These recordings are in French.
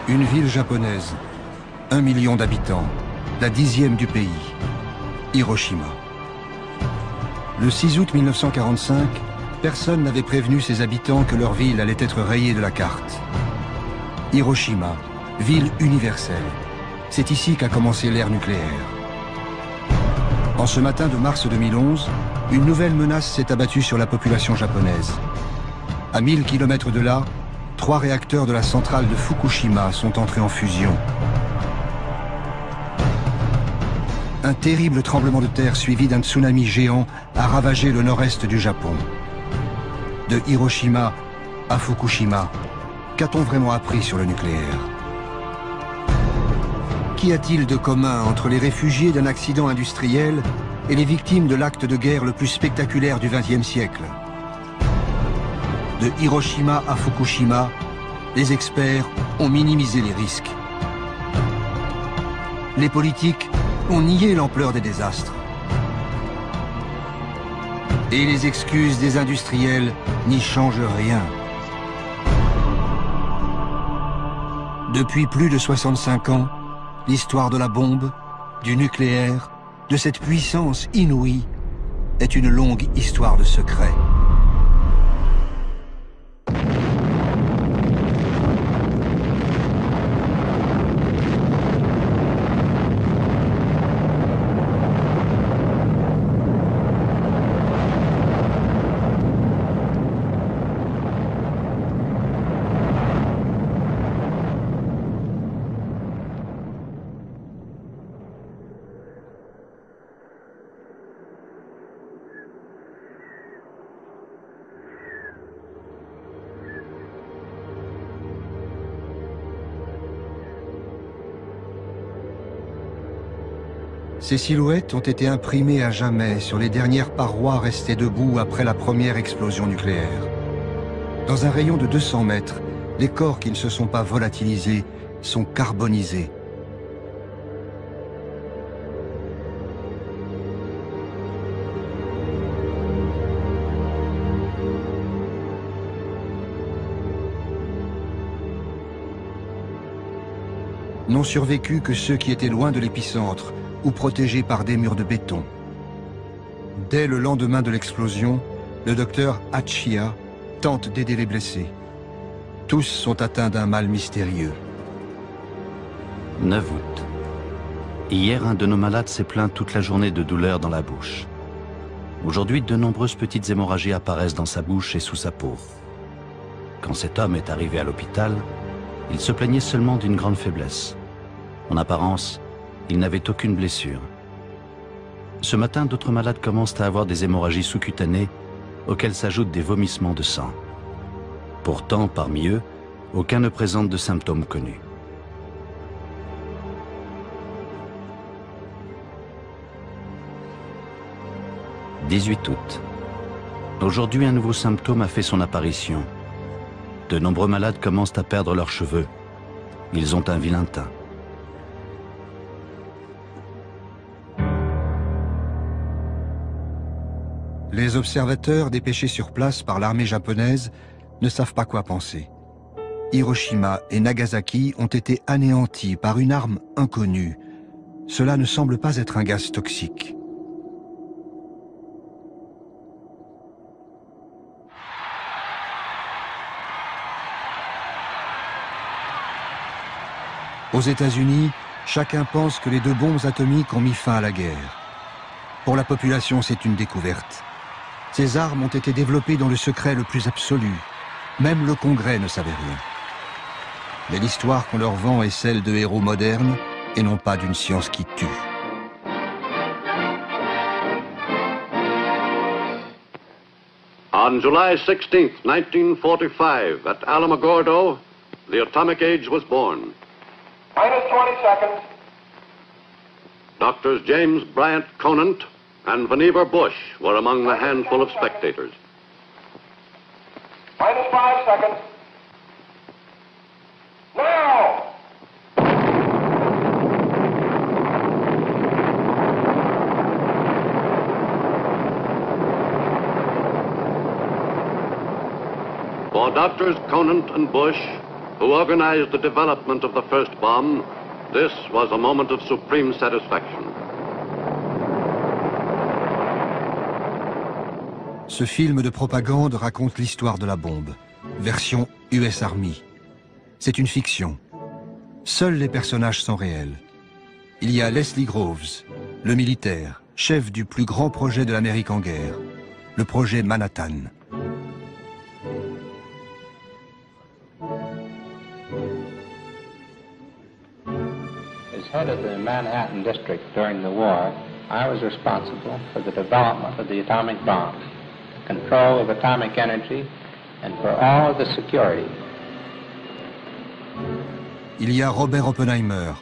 Une ville japonaise, 1 million d'habitants, la 10e du pays, Hiroshima. Le 6 août 1945, personne n'avait prévenu ses habitants que leur ville allait être rayée de la carte. Hiroshima, ville universelle. C'est ici qu'a commencé l'ère nucléaire. En ce matin de mars 2011, une nouvelle menace s'est abattue sur la population japonaise. À 1000 km de là, 3 réacteurs de la centrale de Fukushima sont entrés en fusion. Un terrible tremblement de terre suivi d'un tsunami géant a ravagé le nord-est du Japon. De Hiroshima à Fukushima, qu'a-t-on vraiment appris sur le nucléaire? Qu'y a-t-il de commun entre les réfugiés d'un accident industriel et les victimes de l'acte de guerre le plus spectaculaire du XXe siècle? De Hiroshima à Fukushima, les experts ont minimisé les risques. Les politiques ont nié l'ampleur des désastres. Et les excuses des industriels n'y changent rien. Depuis plus de 65 ans, l'histoire de la bombe, du nucléaire, de cette puissance inouïe, est une longue histoire de secrets. Ces silhouettes ont été imprimées à jamais sur les dernières parois restées debout après la première explosion nucléaire. Dans un rayon de 200 mètres, les corps qui ne se sont pas volatilisés sont carbonisés. N'ont survécu que ceux qui étaient loin de l'épicentre ou protégés par des murs de béton. Dès le lendemain de l'explosion, le docteur Hachiya tente d'aider les blessés. Tous sont atteints d'un mal mystérieux. 9 août. Hier, un de nos malades s'est plaint toute la journée de douleur dans la bouche. Aujourd'hui, de nombreuses petites hémorragies apparaissent dans sa bouche et sous sa peau. Quand cet homme est arrivé à l'hôpital, il se plaignait seulement d'une grande faiblesse. En apparence, il n'avait aucune blessure. Ce matin, d'autres malades commencent à avoir des hémorragies sous-cutanées auxquelles s'ajoutent des vomissements de sang. Pourtant, parmi eux, aucun ne présente de symptômes connus. « 18 août. Aujourd'hui, un nouveau symptôme a fait son apparition. De nombreux malades commencent à perdre leurs cheveux. Ils ont un vilain teint. Les observateurs dépêchés sur place par l'armée japonaise ne savent pas quoi penser. Hiroshima et Nagasaki ont été anéantis par une arme inconnue. Cela ne semble pas être un gaz toxique. Aux États-Unis, chacun pense que les 2 bombes atomiques ont mis fin à la guerre. Pour la population, c'est une découverte. Ces armes ont été développées dans le secret le plus absolu. Même le Congrès ne savait rien. Mais l'histoire qu'on leur vend est celle de héros modernes et non pas d'une science qui tue. On July 16, 1945, at Alamogordo, the atomic age was born. Minus 20 seconds. Doctors James Bryant Conant and Vannevar Bush were among the handful of spectators. Minus 5 seconds. Now! For Doctors Conant and Bush, who organized the development of the first bomb, this was a moment of supreme satisfaction. Ce film de propagande raconte l'histoire de la bombe, version US Army. C'est une fiction. Seuls les personnages sont réels. Il y a Leslie Groves, le militaire, chef du plus grand projet de l'Amérique en guerre, le projet Manhattan. As head of the Manhattan District during the war, I was responsible for the development of the atomic bomb, control of atomic energy, and for all of the security. Il y a Robert Oppenheimer,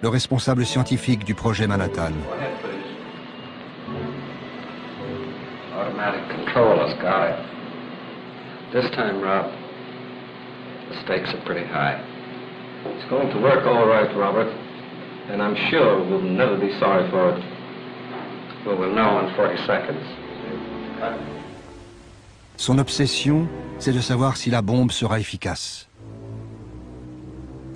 le responsable scientifique du projet Manhattan. Automatic control has got it. This time, Rob, the stakes are pretty high. It's going to work all right, Robert, and I'm sure we'll never be sorry for it. Well, we'll know in 40 seconds. Son obsession, c'est de savoir si la bombe sera efficace.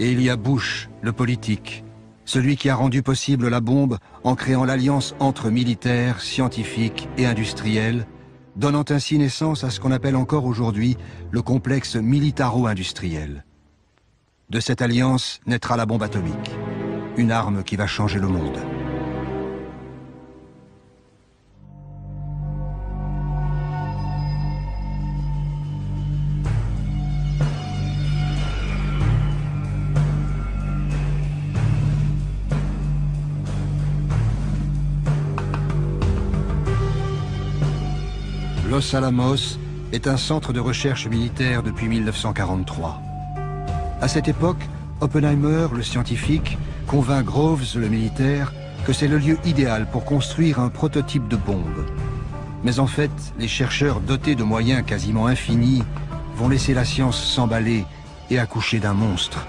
Et il y a Bush, le politique, celui qui a rendu possible la bombe en créant l'alliance entre militaires, scientifiques et industriels, donnant ainsi naissance à ce qu'on appelle encore aujourd'hui le complexe militaro-industriel. De cette alliance naîtra la bombe atomique, une arme qui va changer le monde. Los Alamos est un centre de recherche militaire depuis 1943. À cette époque, Oppenheimer, le scientifique, convainc Groves, le militaire, que c'est le lieu idéal pour construire un prototype de bombe. Mais en fait, les chercheurs dotés de moyens quasiment infinis vont laisser la science s'emballer et accoucher d'un monstre.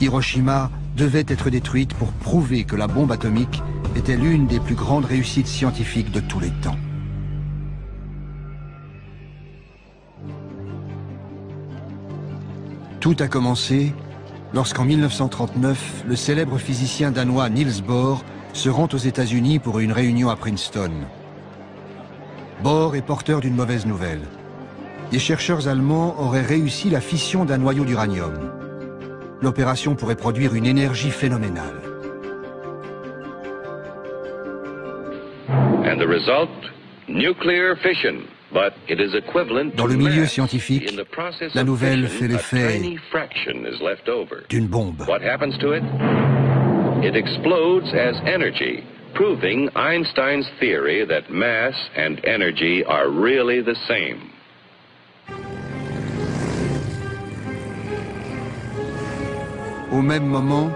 Hiroshima devait être détruite pour prouver que la bombe atomique était l'une des plus grandes réussites scientifiques de tous les temps. Tout a commencé lorsqu'en 1939, le célèbre physicien danois Niels Bohr se rend aux États-Unis pour une réunion à Princeton. Bohr est porteur d'une mauvaise nouvelle. Des chercheurs allemands auraient réussi la fission d'un noyau d'uranium. L'opération pourrait produire une énergie phénoménale. And the result, nuclear fission. But it is equivalent Dans to le milieu mass. scientifique, In the process la of nouvelle fission, fait l'effet a tiny fraction is left over. d'une bombe. What happens to it? It explodes as energy, proving Einstein's theory that mass and energy are really the same. Au même moment,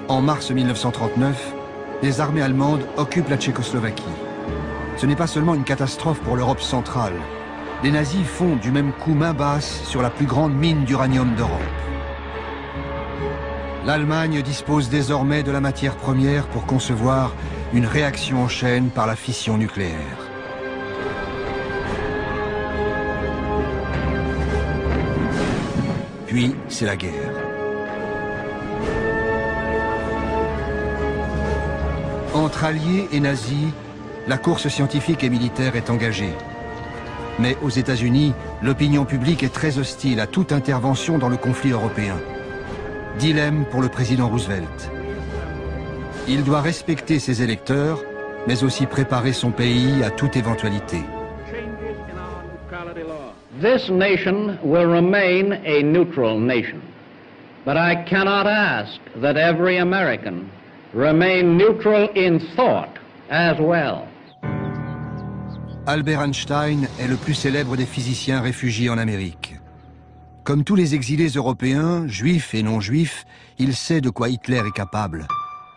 en mars 1939, les armées allemandes occupent la Tchécoslovaquie. Ce n'est pas seulement une catastrophe pour l'Europe centrale. Les nazis font du même coup main basse sur la plus grande mine d'uranium d'Europe. L'Allemagne dispose désormais de la matière première pour concevoir une réaction en chaîne par la fission nucléaire. Puis, c'est la guerre. Entre alliés et nazis, la course scientifique et militaire est engagée. Mais aux États-Unis, l'opinion publique est très hostile à toute intervention dans le conflit européen. Dilemme pour le président Roosevelt. Il doit respecter ses électeurs, mais aussi préparer son pays à toute éventualité. This nation will remain a neutral nation, but I cannot ask that every American remain neutral in thought as well. Albert Einstein est le plus célèbre des physiciens réfugiés en Amérique. Comme tous les exilés européens, juifs et non-juifs, il sait de quoi Hitler est capable.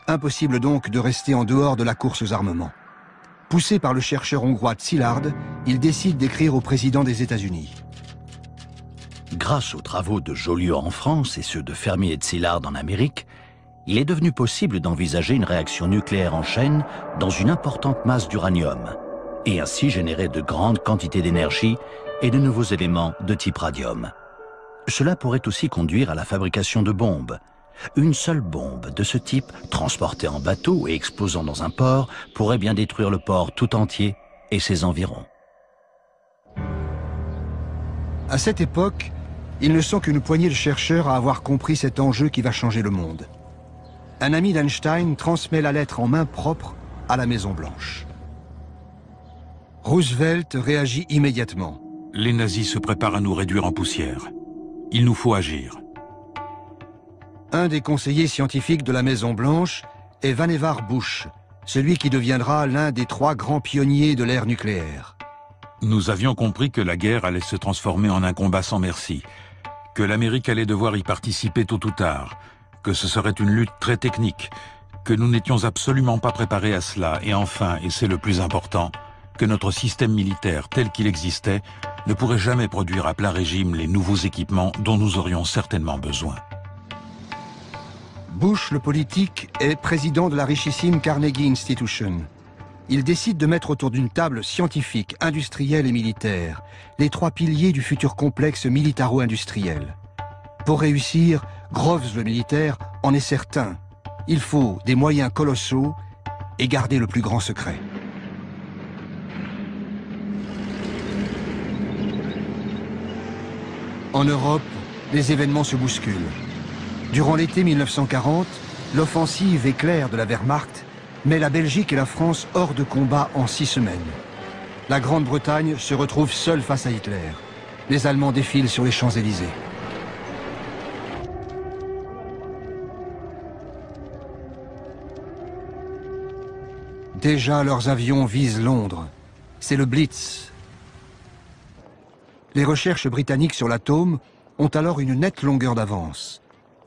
Impossible donc de rester en dehors de la course aux armements. Poussé par le chercheur hongrois Szilard, il décide d'écrire au président des États-Unis. Grâce aux travaux de Joliot en France et ceux de Fermi et de Szilard en Amérique, il est devenu possible d'envisager une réaction nucléaire en chaîne dans une importante masse d'uranium, et ainsi générer de grandes quantités d'énergie et de nouveaux éléments de type radium. Cela pourrait aussi conduire à la fabrication de bombes. Une seule bombe de ce type, transportée en bateau et explosant dans un port, pourrait bien détruire le port tout entier et ses environs. À cette époque, ils ne sont qu'une poignée de chercheurs à avoir compris cet enjeu qui va changer le monde. Un ami d'Einstein transmet la lettre en main propre à la Maison-Blanche. Roosevelt réagit immédiatement. Les nazis se préparent à nous réduire en poussière. Il nous faut agir. Un des conseillers scientifiques de la Maison-Blanche est Vannevar Bush, celui qui deviendra l'un des 3 grands pionniers de l'ère nucléaire. Nous avions compris que la guerre allait se transformer en un combat sans merci, que l'Amérique allait devoir y participer tôt ou tard, que ce serait une lutte très technique, que nous n'étions absolument pas préparés à cela, et enfin, et c'est le plus important, que notre système militaire tel qu'il existait ne pourrait jamais produire à plein régime les nouveaux équipements dont nous aurions certainement besoin. Bush, le politique, est président de la richissime Carnegie Institution. Il décide de mettre autour d'une table scientifique, industrielle et militaire les 3 piliers du futur complexe militaro-industriel. Pour réussir, Groves le militaire en est certain. Il faut des moyens colossaux et garder le plus grand secret. En Europe, les événements se bousculent. Durant l'été 1940, l'offensive éclair de la Wehrmacht met la Belgique et la France hors de combat en 6 semaines. La Grande-Bretagne se retrouve seule face à Hitler. Les Allemands défilent sur les Champs-Élysées. Déjà, leurs avions visent Londres. C'est le Blitz. Les recherches britanniques sur l'atome ont alors une nette longueur d'avance.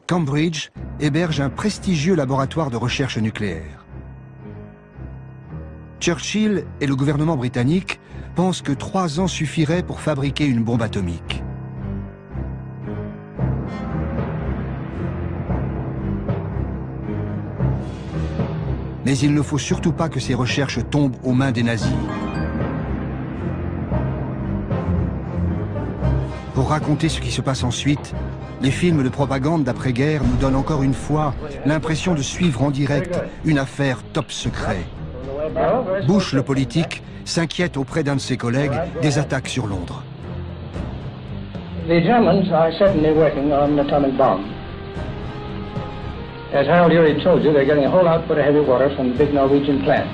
Cambridge héberge un prestigieux laboratoire de recherche nucléaire. Churchill et le gouvernement britannique pensent que 3 ans suffiraient pour fabriquer une bombe atomique. Mais il ne faut surtout pas que ces recherches tombent aux mains des nazis. Pour raconter ce qui se passe ensuite, les films de propagande d'après-guerre nous donnent encore une fois l'impression de suivre en direct une affaire top secret. Bush, le politique, s'inquiète auprès d'un de ses collègues des attaques sur Londres. The Germans are certainly working on an atomic bomb. As Harold Urey told you, they're getting a whole output of heavy water from the big Norwegian plant.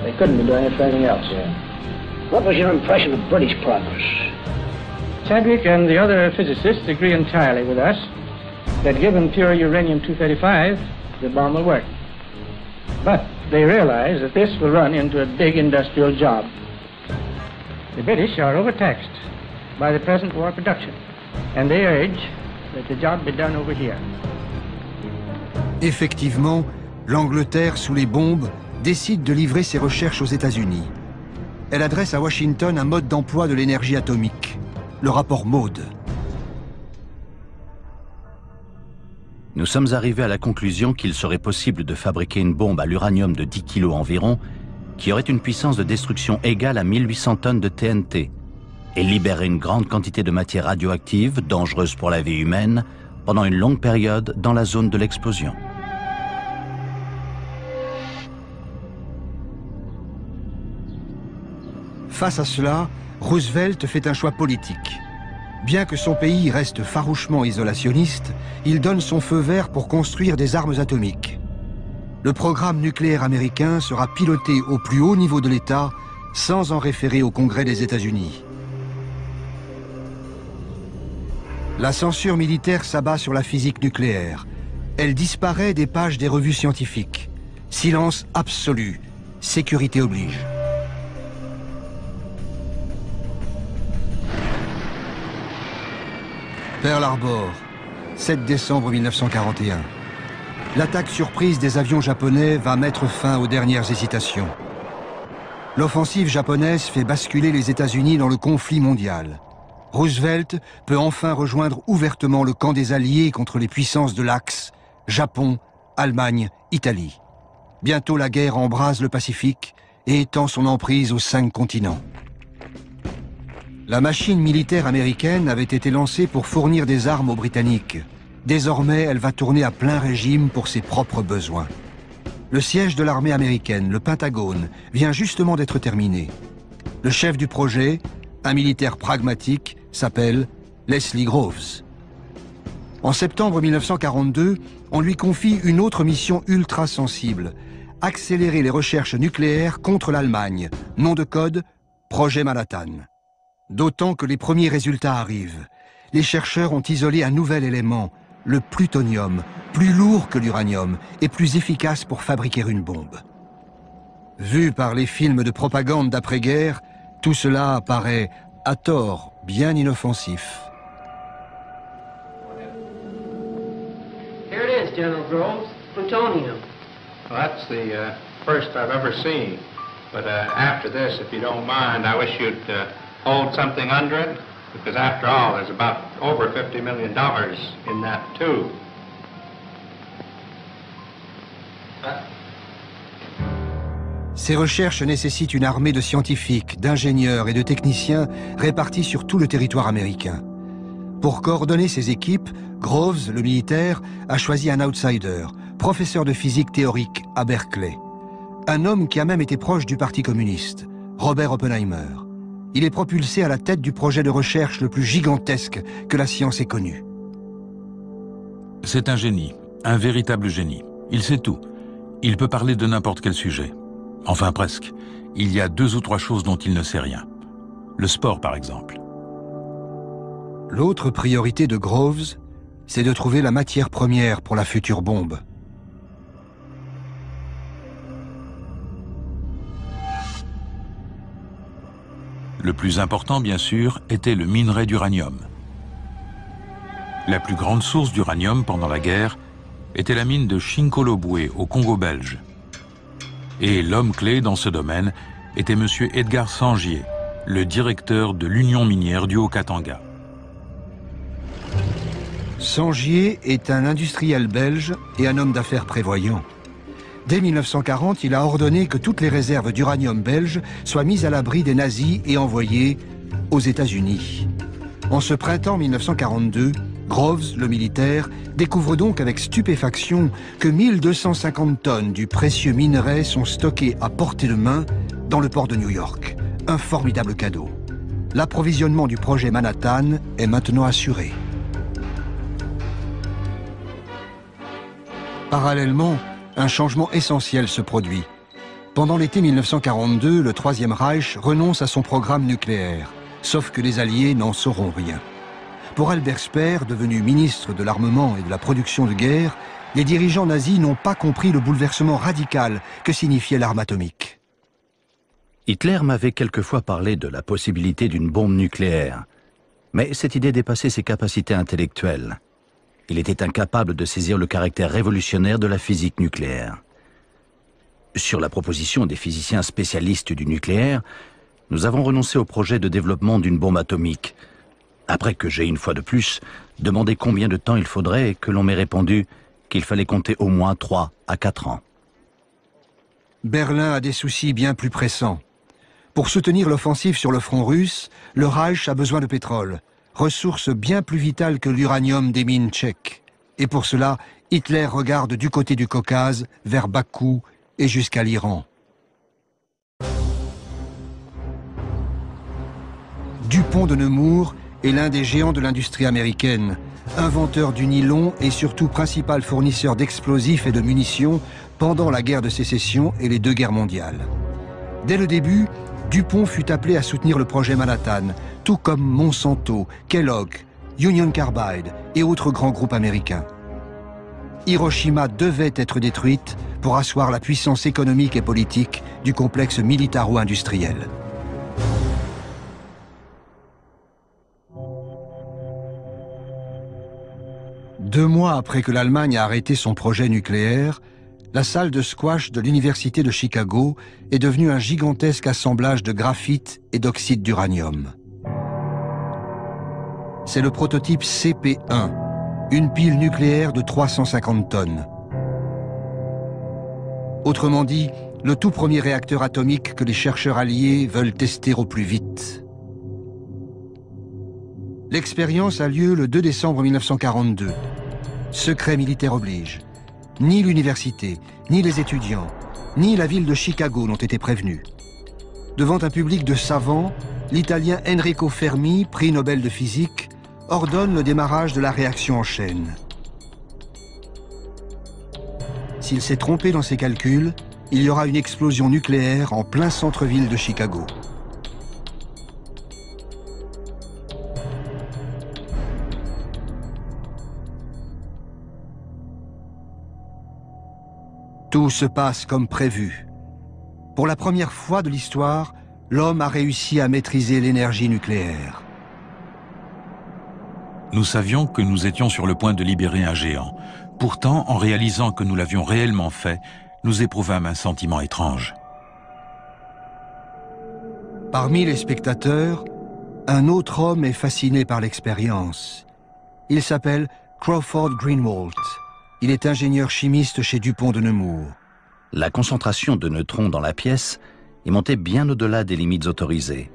They couldn't be doing it for anything else here. What was your impression of British progress? Chadwick and the other physicists agree entirely with us that given pure uranium-235, the bomb will work. But they realize that this will run into a big industrial job. The British are overtaxed by the present war production, and they urge that the job be done over here. Effectivement, l'Angleterre, sous les bombes, décide de livrer ses recherches aux États-Unis. Elle adresse à Washington un mode d'emploi de l'énergie atomique, le rapport Maude. Nous sommes arrivés à la conclusion qu'il serait possible de fabriquer une bombe à l'uranium de 10 kg environ, qui aurait une puissance de destruction égale à 1800 tonnes de TNT, et libérer une grande quantité de matière radioactive, dangereuse pour la vie humaine, pendant une longue période dans la zone de l'explosion. Face à cela, Roosevelt fait un choix politique. Bien que son pays reste farouchement isolationniste, il donne son feu vert pour construire des armes atomiques. Le programme nucléaire américain sera piloté au plus haut niveau de l'État, sans en référer au Congrès des États-Unis. La censure militaire s'abat sur la physique nucléaire. Elle disparaît des pages des revues scientifiques. Silence absolu. Sécurité oblige. Pearl Harbor, 7 décembre 1941. L'attaque surprise des avions japonais va mettre fin aux dernières hésitations. L'offensive japonaise fait basculer les États-Unis dans le conflit mondial. Roosevelt peut enfin rejoindre ouvertement le camp des Alliés contre les puissances de l'Axe, Japon, Allemagne, Italie. Bientôt la guerre embrase le Pacifique et étend son emprise aux 5 continents. La machine militaire américaine avait été lancée pour fournir des armes aux Britanniques. Désormais, elle va tourner à plein régime pour ses propres besoins. Le siège de l'armée américaine, le Pentagone, vient justement d'être terminé. Le chef du projet, un militaire pragmatique, s'appelle Leslie Groves. En septembre 1942, on lui confie une autre mission ultra sensible, accélérer les recherches nucléaires contre l'Allemagne, nom de code, Projet Manhattan. D'autant que les premiers résultats arrivent. Les chercheurs ont isolé un nouvel élément, le plutonium, plus lourd que l'uranium et plus efficace pour fabriquer une bombe. Vu par les films de propagande d'après-guerre, tout cela apparaît, à tort, bien inoffensif. Here it is, General Groves, plutonium. Well, that's the first I've ever seen. But after this, if you don't mind, I wish you'd hold something under it, because after all, there's about over $50 million in that tube. Ces recherches nécessitent une armée de scientifiques, d'ingénieurs et de techniciens répartis sur tout le territoire américain. Pour coordonner ces équipes, Groves, le militaire, a choisi un outsider, professeur de physique théorique à Berkeley. Un homme qui a même été proche du Parti communiste, Robert Oppenheimer. Il est propulsé à la tête du projet de recherche le plus gigantesque que la science ait connu. C'est un génie, un véritable génie. Il sait tout. Il peut parler de n'importe quel sujet. Enfin presque. Il y a 2 ou 3 choses dont il ne sait rien. Le sport, par exemple. L'autre priorité de Groves, c'est de trouver la matière première pour la future bombe. Le plus important, bien sûr, était le minerai d'uranium. La plus grande source d'uranium pendant la guerre était la mine de Chinkolobwe, au Congo belge. Et l'homme clé dans ce domaine était M. Edgar Sangier, le directeur de l'Union minière du Haut-Katanga. Sangier est un industriel belge et un homme d'affaires prévoyant. Dès 1940, il a ordonné que toutes les réserves d'uranium belges soient mises à l'abri des nazis et envoyées aux États-Unis. En ce printemps 1942, Groves, le militaire, découvre donc avec stupéfaction que 1250 tonnes du précieux minerai sont stockées à portée de main dans le port de New York. Un formidable cadeau. L'approvisionnement du projet Manhattan est maintenant assuré. Parallèlement, un changement essentiel se produit. Pendant l'été 1942, le Troisième Reich renonce à son programme nucléaire, sauf que les Alliés n'en sauront rien. Pour Albert Speer, devenu ministre de l'armement et de la production de guerre, les dirigeants nazis n'ont pas compris le bouleversement radical que signifiait l'arme atomique. Hitler m'avait quelquefois parlé de la possibilité d'une bombe nucléaire, mais cette idée dépassait ses capacités intellectuelles. Il était incapable de saisir le caractère révolutionnaire de la physique nucléaire. Sur la proposition des physiciens spécialistes du nucléaire, nous avons renoncé au projet de développement d'une bombe atomique, après que j'ai, une fois de plus, demandé combien de temps il faudrait et que l'on m'ait répondu qu'il fallait compter au moins 3 à 4 ans. Berlin a des soucis bien plus pressants. Pour soutenir l'offensive sur le front russe, le Reich a besoin de pétrole, ressource bien plus vitale que l'uranium des mines tchèques. Et pour cela, Hitler regarde du côté du Caucase, vers Bakou et jusqu'à l'Iran. Dupont de Nemours est l'un des géants de l'industrie américaine, inventeur du nylon et surtout principal fournisseur d'explosifs et de munitions pendant la guerre de sécession et les 2 guerres mondiales. Dès le début, Dupont fut appelé à soutenir le projet Manhattan, tout comme Monsanto, Kellogg, Union Carbide et autres grands groupes américains. Hiroshima devait être détruite pour asseoir la puissance économique et politique du complexe militaro-industriel. Deux mois après que l'Allemagne a arrêté son projet nucléaire, la salle de squash de l'Université de Chicago est devenue un gigantesque assemblage de graphite et d'oxyde d'uranium. C'est le prototype CP1, une pile nucléaire de 350 tonnes. Autrement dit, le tout premier réacteur atomique que les chercheurs alliés veulent tester au plus vite. L'expérience a lieu le 2 décembre 1942. Secret militaire oblige. Ni l'université, ni les étudiants, ni la ville de Chicago n'ont été prévenus. Devant un public de savants, l'Italien Enrico Fermi, prix Nobel de physique, ordonne le démarrage de la réaction en chaîne. S'il s'est trompé dans ses calculs, il y aura une explosion nucléaire en plein centre-ville de Chicago. Tout se passe comme prévu. Pour la première fois de l'histoire, l'homme a réussi à maîtriser l'énergie nucléaire. Nous savions que nous étions sur le point de libérer un géant. Pourtant, en réalisant que nous l'avions réellement fait, nous éprouvâmes un sentiment étrange. Parmi les spectateurs, un autre homme est fasciné par l'expérience. Il s'appelle Crawford Greenwalt. Il est ingénieur chimiste chez DuPont de Nemours. La concentration de neutrons dans la pièce est montée bien au-delà des limites autorisées,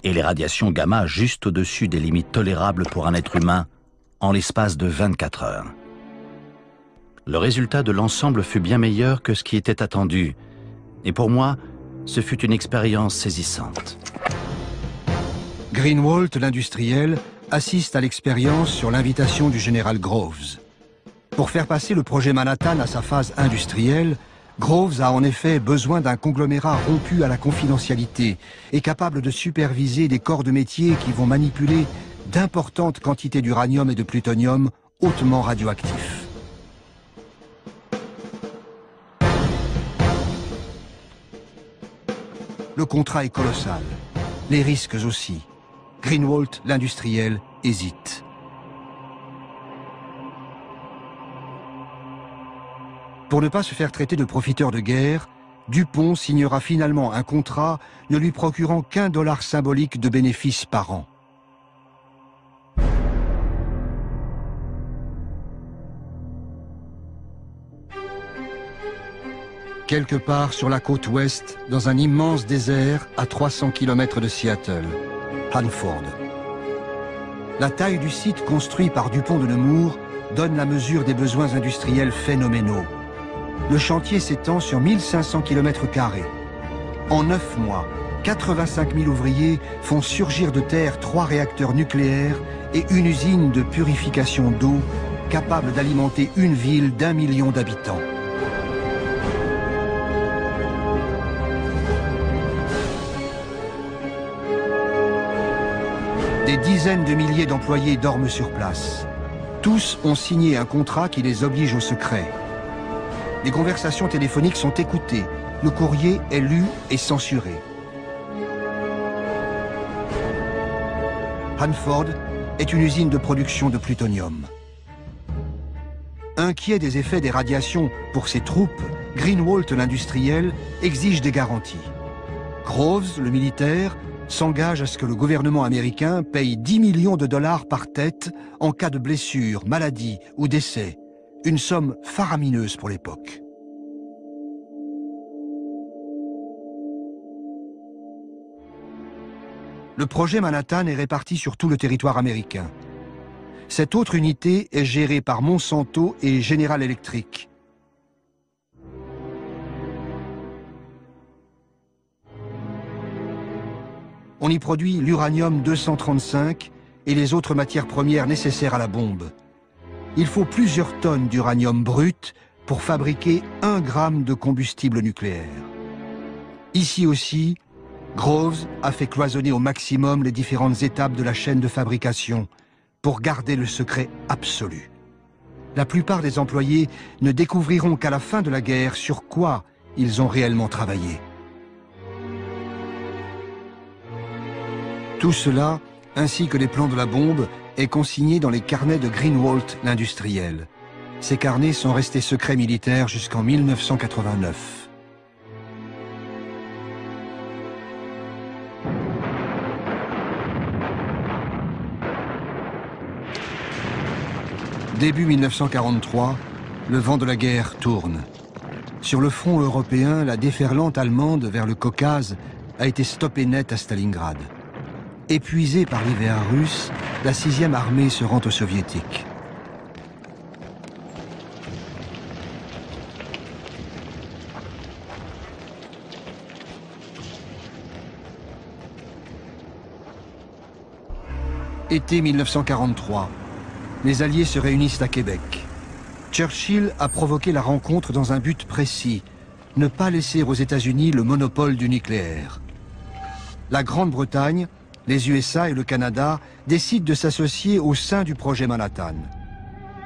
et les radiations gamma juste au-dessus des limites tolérables pour un être humain en l'espace de 24 heures. Le résultat de l'ensemble fut bien meilleur que ce qui était attendu, et pour moi, ce fut une expérience saisissante. Greenwalt, l'industriel, assiste à l'expérience sur l'invitation du général Groves. Pour faire passer le projet Manhattan à sa phase industrielle, Groves a en effet besoin d'un conglomérat rompu à la confidentialité et capable de superviser des corps de métier qui vont manipuler d'importantes quantités d'uranium et de plutonium hautement radioactifs. Le contrat est colossal, les risques aussi. Greenwalt, l'industriel, hésite. Pour ne pas se faire traiter de profiteur de guerre, DuPont signera finalement un contrat ne lui procurant qu'1 dollar symbolique de bénéfices par an. Quelque part sur la côte ouest, dans un immense désert à 300 km de Seattle, Hanford. La taille du site construit par DuPont de Nemours donne la mesure des besoins industriels phénoménaux. Le chantier s'étend sur 1500 km². En 9 mois, 85 000 ouvriers font surgir de terre 3 réacteurs nucléaires et une usine de purification d'eau capable d'alimenter une ville d'1 million d'habitants. Des dizaines de milliers d'employés dorment sur place. Tous ont signé un contrat qui les oblige au secret. Les conversations téléphoniques sont écoutées, le courrier est lu et censuré. Hanford est une usine de production de plutonium. Inquiet des effets des radiations pour ses troupes, Greenwalt, l'industriel, exige des garanties. Groves, le militaire, s'engage à ce que le gouvernement américain paye 10 millions de dollars par tête en cas de blessure, maladie ou décès. Une somme faramineuse pour l'époque. Le projet Manhattan est réparti sur tout le territoire américain. Cette autre unité est gérée par Monsanto et General Electric. On y produit l'uranium-235 et les autres matières premières nécessaires à la bombe. Il faut plusieurs tonnes d'uranium brut pour fabriquer 1 gramme de combustible nucléaire. Ici aussi, Groves a fait cloisonner au maximum les différentes étapes de la chaîne de fabrication pour garder le secret absolu. La plupart des employés ne découvriront qu'à la fin de la guerre sur quoi ils ont réellement travaillé. Tout cela, ainsi que les plans de la bombe, est consigné dans les carnets de Greenwalt, l'industriel. Ces carnets sont restés secrets militaires jusqu'en 1989. Début 1943, le vent de la guerre tourne. Sur le front européen, la déferlante allemande vers le Caucase a été stoppée net à Stalingrad. Épuisée par l'hiver russe, la 6e armée se rend aux soviétiques. Été 1943, les Alliés se réunissent à Québec. Churchill a provoqué la rencontre dans un but précis, ne pas laisser aux États-Unis le monopole du nucléaire. La Grande-Bretagne, les USA et le Canada décident de s'associer au sein du projet Manhattan.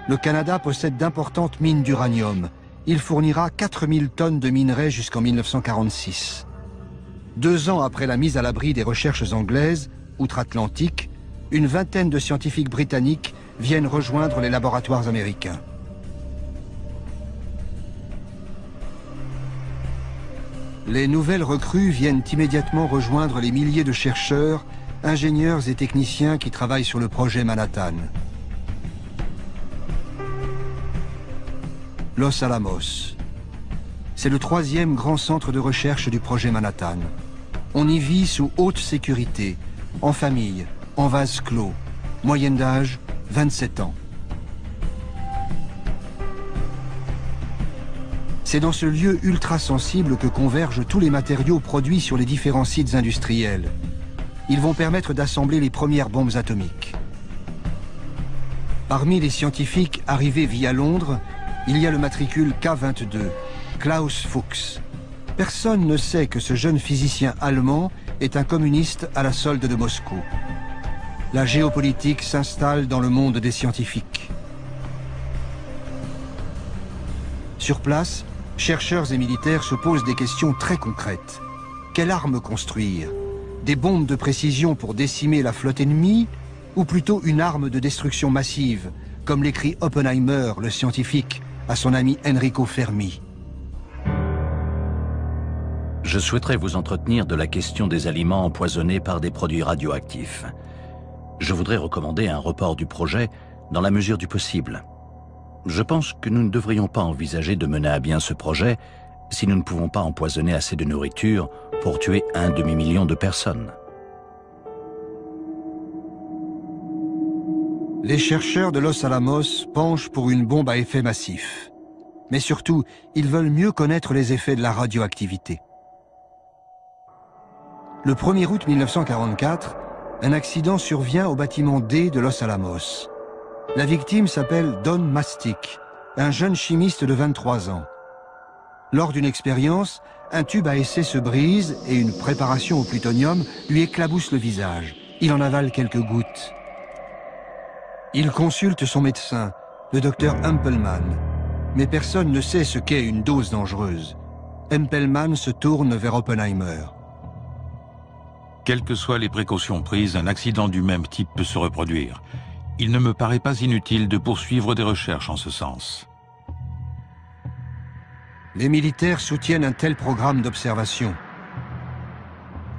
Le Canada possède d'importantes mines d'uranium. Il fournira 4000 tonnes de minerais jusqu'en 1946. 2 ans après la mise à l'abri des recherches anglaises, outre-Atlantique, une vingtaine de scientifiques britanniques viennent rejoindre les laboratoires américains. Les nouvelles recrues viennent immédiatement rejoindre les milliers de chercheurs, ingénieurs et techniciens qui travaillent sur le projet Manhattan. Los Alamos. C'est le 3e grand centre de recherche du projet Manhattan. On y vit sous haute sécurité, en famille, en vase clos, moyenne d'âge 27 ans. C'est dans ce lieu ultra sensible que convergent tous les matériaux produits sur les différents sites industriels. Ils vont permettre d'assembler les premières bombes atomiques. Parmi les scientifiques arrivés via Londres, il y a le matricule K22, Klaus Fuchs. Personne ne sait que ce jeune physicien allemand est un communiste à la solde de Moscou. La géopolitique s'installe dans le monde des scientifiques. Sur place, chercheurs et militaires se posent des questions très concrètes. Quelle arme construire? Des bombes de précision pour décimer la flotte ennemie? Ou plutôt une arme de destruction massive, comme l'écrit Oppenheimer, le scientifique, à son ami Enrico Fermi? Je souhaiterais vous entretenir de la question des aliments empoisonnés par des produits radioactifs. Je voudrais recommander un report du projet dans la mesure du possible. Je pense que nous ne devrions pas envisager de mener à bien ce projet si nous ne pouvons pas empoisonner assez de nourriture pour tuer 1 demi-million de personnes. Les chercheurs de Los Alamos penchent pour une bombe à effet massif. Mais surtout, ils veulent mieux connaître les effets de la radioactivité. Le 1er août 1944, un accident survient au bâtiment D de Los Alamos. La victime s'appelle Don Mastic, un jeune chimiste de 23 ans. Lors d'une expérience, un tube à essai se brise et une préparation au plutonium lui éclabousse le visage. Il en avale quelques gouttes. Il consulte son médecin, le docteur Hempelmann. Mais personne ne sait ce qu'est une dose dangereuse. Hempelmann se tourne vers Oppenheimer. Quelles que soient les précautions prises, un accident du même type peut se reproduire. Il ne me paraît pas inutile de poursuivre des recherches en ce sens. Les militaires soutiennent un tel programme d'observation.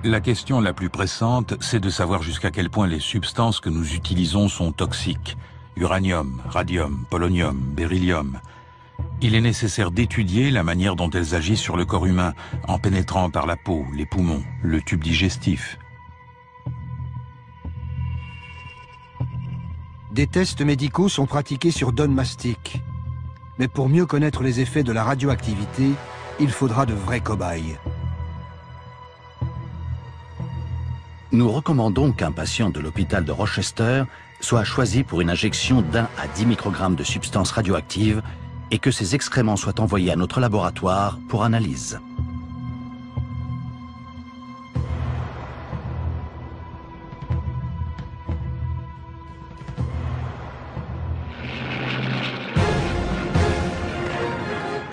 La question la plus pressante, c'est de savoir jusqu'à quel point les substances que nous utilisons sont toxiques. Uranium, radium, polonium, beryllium. Il est nécessaire d'étudier la manière dont elles agissent sur le corps humain, en pénétrant par la peau, les poumons, le tube digestif. Des tests médicaux sont pratiqués sur Don Mastic. Mais pour mieux connaître les effets de la radioactivité, il faudra de vrais cobayes. Nous recommandons qu'un patient de l'hôpital de Rochester soit choisi pour une injection d'1 à 10 microgrammes de substances radioactives et que ses excréments soient envoyés à notre laboratoire pour analyse.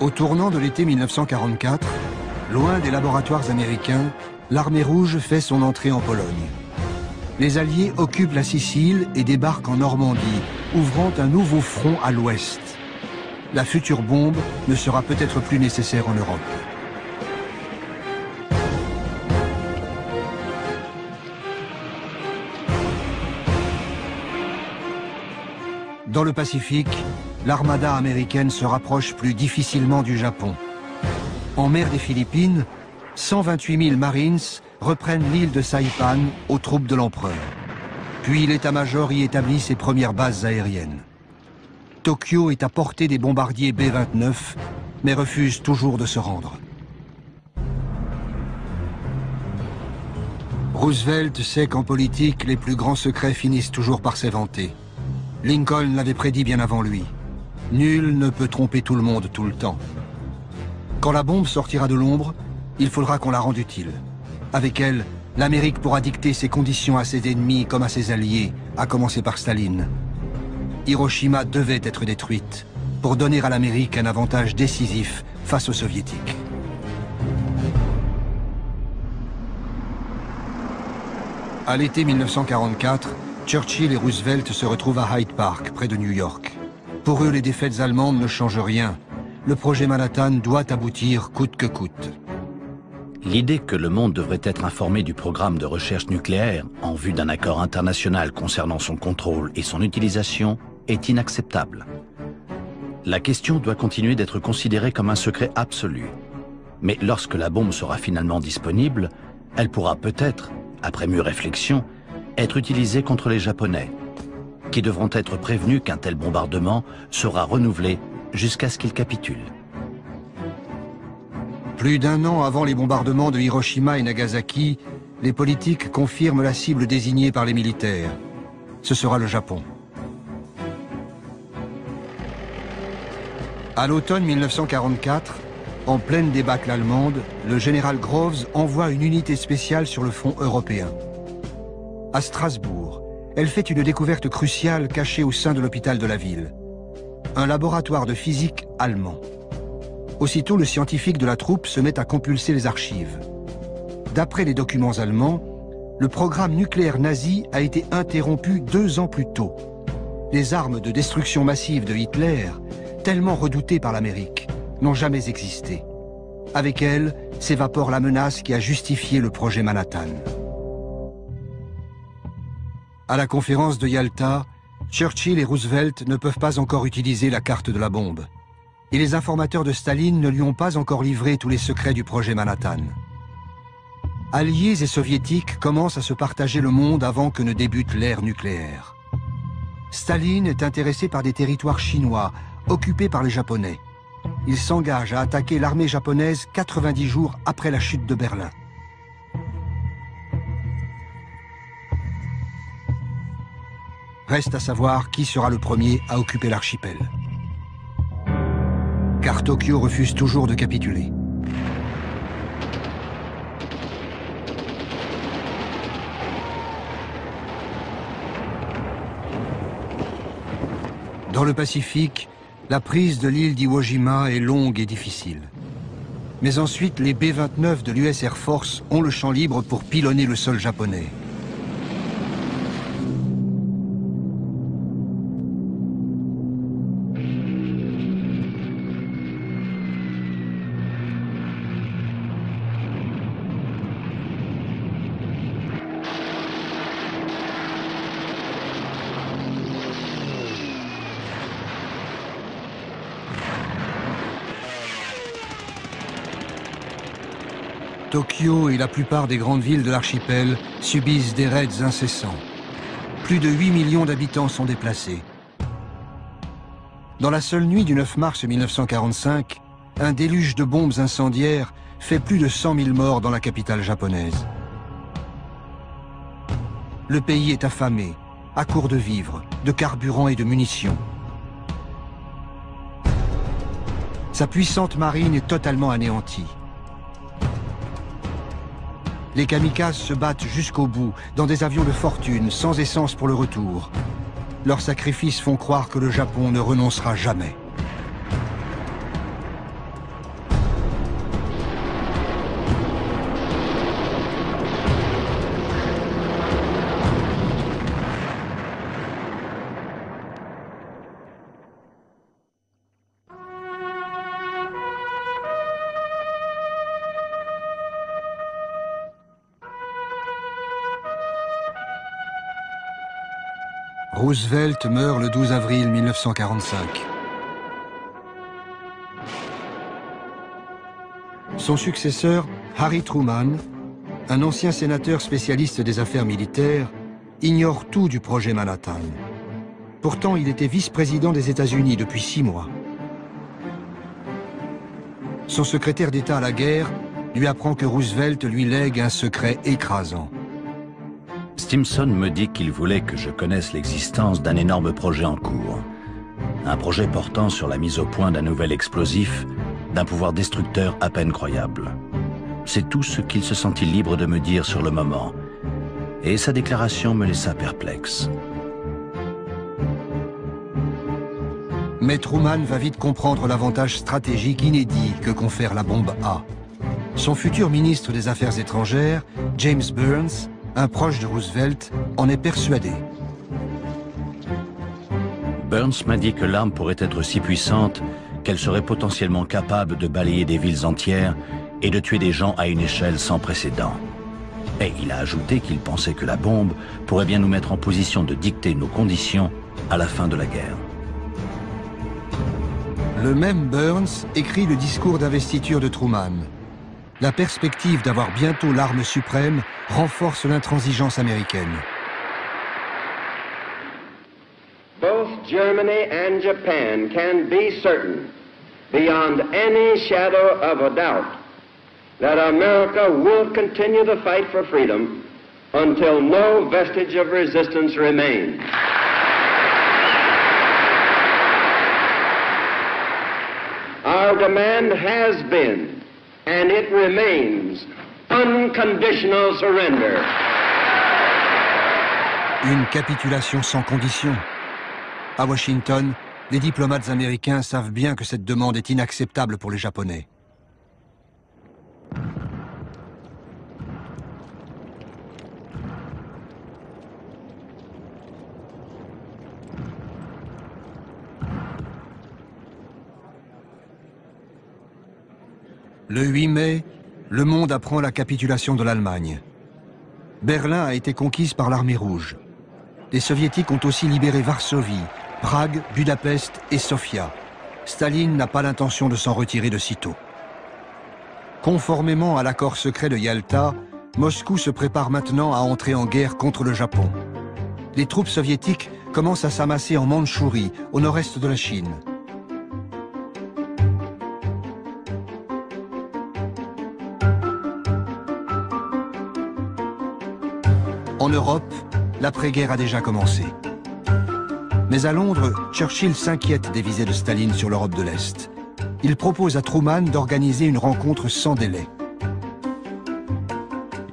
Au tournant de l'été 1944, loin des laboratoires américains, l'armée rouge fait son entrée en Pologne. Les Alliés occupent la Sicile et débarquent en Normandie, ouvrant un nouveau front à l'ouest. La future bombe ne sera peut-être plus nécessaire en Europe. Dans le Pacifique, l'armada américaine se rapproche plus difficilement du Japon. En mer des Philippines, 128 000 Marines reprennent l'île de Saipan aux troupes de l'empereur. Puis l'état-major y établit ses premières bases aériennes. Tokyo est à portée des bombardiers B-29, mais refuse toujours de se rendre. Roosevelt sait qu'en politique, les plus grands secrets finissent toujours par s'éventer. Lincoln l'avait prédit bien avant lui. Nul ne peut tromper tout le monde tout le temps. Quand la bombe sortira de l'ombre, il faudra qu'on la rende utile. Avec elle, l'Amérique pourra dicter ses conditions à ses ennemis comme à ses alliés, à commencer par Staline. Hiroshima devait être détruite pour donner à l'Amérique un avantage décisif face aux Soviétiques. À l'été 1944, Churchill et Roosevelt se retrouvent à Hyde Park, près de New York. Pour eux, les défaites allemandes ne changent rien. Le projet Manhattan doit aboutir coûte que coûte. L'idée que le monde devrait être informé du programme de recherche nucléaire en vue d'un accord international concernant son contrôle et son utilisation est inacceptable. La question doit continuer d'être considérée comme un secret absolu. Mais lorsque la bombe sera finalement disponible, elle pourra peut-être, après mûre réflexion, être utilisée contre les Japonais, qui devront être prévenus qu'un tel bombardement sera renouvelé jusqu'à ce qu'ils capitulent. Plus d'un an avant les bombardements de Hiroshima et Nagasaki, les politiques confirment la cible désignée par les militaires. Ce sera le Japon. À l'automne 1944, en pleine débâcle allemande, le général Groves envoie une unité spéciale sur le front européen. À Strasbourg, elle fait une découverte cruciale cachée au sein de l'hôpital de la ville. Un laboratoire de physique allemand. Aussitôt, le scientifique de la troupe se met à compulser les archives. D'après les documents allemands, le programme nucléaire nazi a été interrompu 2 ans plus tôt. Les armes de destruction massive de Hitler, tellement redoutées par l'Amérique, n'ont jamais existé. Avec elles, s'évapore la menace qui a justifié le projet Manhattan. À la conférence de Yalta, Churchill et Roosevelt ne peuvent pas encore utiliser la carte de la bombe. Et les informateurs de Staline ne lui ont pas encore livré tous les secrets du projet Manhattan. Alliés et soviétiques commencent à se partager le monde avant que ne débute l'ère nucléaire. Staline est intéressé par des territoires chinois, occupés par les Japonais. Il s'engage à attaquer l'armée japonaise 90 jours après la chute de Berlin. Reste à savoir qui sera le premier à occuper l'archipel. Car Tokyo refuse toujours de capituler. Dans le Pacifique, la prise de l'île d'Iwo Jima est longue et difficile. Mais ensuite, les B-29 de l'US Air Force ont le champ libre pour pilonner le sol japonais. Tokyo et la plupart des grandes villes de l'archipel subissent des raids incessants. Plus de 8 millions d'habitants sont déplacés. Dans la seule nuit du 9 mars 1945, un déluge de bombes incendiaires fait plus de 100 000 morts dans la capitale japonaise. Le pays est affamé, à court de vivres, de carburant et de munitions. Sa puissante marine est totalement anéantie. Les kamikazes se battent jusqu'au bout, dans des avions de fortune, sans essence pour le retour. Leurs sacrifices font croire que le Japon ne renoncera jamais. Roosevelt meurt le 12 avril 1945. Son successeur, Harry Truman, un ancien sénateur spécialiste des affaires militaires, ignore tout du projet Manhattan. Pourtant, il était vice-président des États-Unis depuis 6 mois. Son secrétaire d'État à la guerre lui apprend que Roosevelt lui lègue un secret écrasant. Stimson me dit qu'il voulait que je connaisse l'existence d'un énorme projet en cours. Un projet portant sur la mise au point d'un nouvel explosif, d'un pouvoir destructeur à peine croyable. C'est tout ce qu'il se sentit libre de me dire sur le moment. Et sa déclaration me laissa perplexe. Mais Truman va vite comprendre l'avantage stratégique inédit que confère la bombe A. Son futur ministre des Affaires étrangères, James Burns, un proche de Roosevelt, en est persuadé. Burns m'a dit que l'arme pourrait être si puissante qu'elle serait potentiellement capable de balayer des villes entières et de tuer des gens à une échelle sans précédent. Et il a ajouté qu'il pensait que la bombe pourrait bien nous mettre en position de dicter nos conditions à la fin de la guerre. Le même Burns écrit le discours d'investiture de Truman. La perspective d'avoir bientôt l'arme suprême renforce l'intransigeance américaine. Both Germany and Japan can be certain, beyond any shadow of a doubt, that America will continue the fight for freedom until no vestige of resistance remains. Our demand has been, and it remains, unconditional surrender. Une capitulation sans condition. À Washington, les diplomates américains savent bien que cette demande est inacceptable pour les Japonais. Le 8 mai, le monde apprend la capitulation de l'Allemagne. Berlin a été conquise par l'armée rouge. Les soviétiques ont aussi libéré Varsovie, Prague, Budapest et Sofia. Staline n'a pas l'intention de s'en retirer de sitôt. Conformément à l'accord secret de Yalta, Moscou se prépare maintenant à entrer en guerre contre le Japon. Les troupes soviétiques commencent à s'amasser en Mandchourie, au nord-est de la Chine. En Europe, l'après-guerre a déjà commencé. Mais à Londres, Churchill s'inquiète des visées de Staline sur l'Europe de l'Est. Il propose à Truman d'organiser une rencontre sans délai.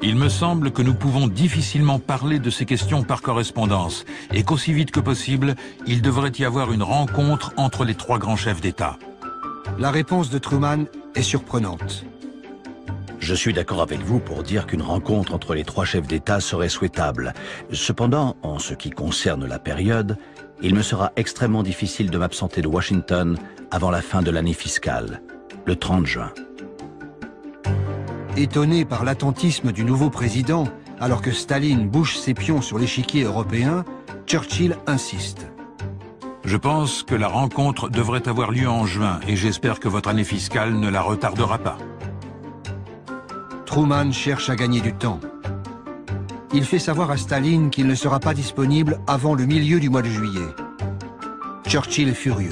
Il me semble que nous pouvons difficilement parler de ces questions par correspondance et qu'aussi vite que possible, il devrait y avoir une rencontre entre les 3 grands chefs d'État. La réponse de Truman est surprenante. Je suis d'accord avec vous pour dire qu'une rencontre entre les 3 chefs d'État serait souhaitable. Cependant, en ce qui concerne la période, il me sera extrêmement difficile de m'absenter de Washington avant la fin de l'année fiscale, le 30 juin. Étonné par l'attentisme du nouveau président, alors que Staline bouge ses pions sur l'échiquier européen, Churchill insiste. Je pense que la rencontre devrait avoir lieu en juin et j'espère que votre année fiscale ne la retardera pas. Truman cherche à gagner du temps. Il fait savoir à Staline qu'il ne sera pas disponible avant le milieu du mois de juillet. Churchill est furieux.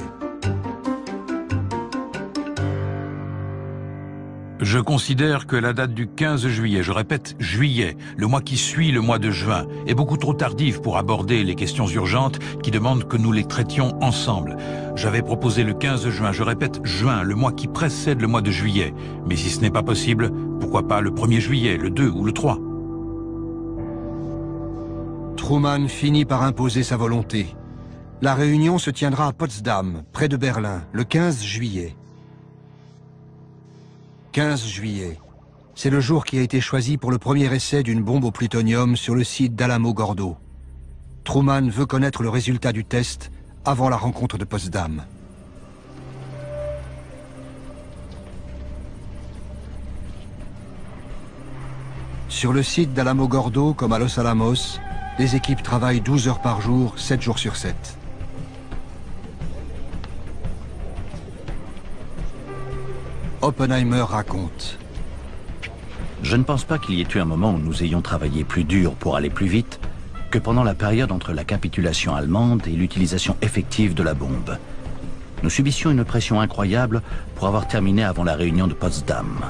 Je considère que la date du 15 juillet, je répète juillet, le mois qui suit le mois de juin, est beaucoup trop tardive pour aborder les questions urgentes qui demandent que nous les traitions ensemble. J'avais proposé le 15 juin, je répète juin, le mois qui précède le mois de juillet. Mais si ce n'est pas possible, pourquoi pas le 1er juillet, le 2 ou le 3 ? Truman finit par imposer sa volonté. La réunion se tiendra à Potsdam, près de Berlin, le 15 juillet. 15 juillet. C'est le jour qui a été choisi pour le premier essai d'une bombe au plutonium sur le site d'Alamogordo. Truman veut connaître le résultat du test avant la rencontre de Potsdam. Sur le site d'Alamogordo, comme à Los Alamos, les équipes travaillent 12 heures par jour, 7 jours sur 7. Oppenheimer raconte. Je ne pense pas qu'il y ait eu un moment où nous ayons travaillé plus dur pour aller plus vite, que pendant la période entre la capitulation allemande et l'utilisation effective de la bombe. Nous subissions une pression incroyable pour avoir terminé avant la réunion de Potsdam.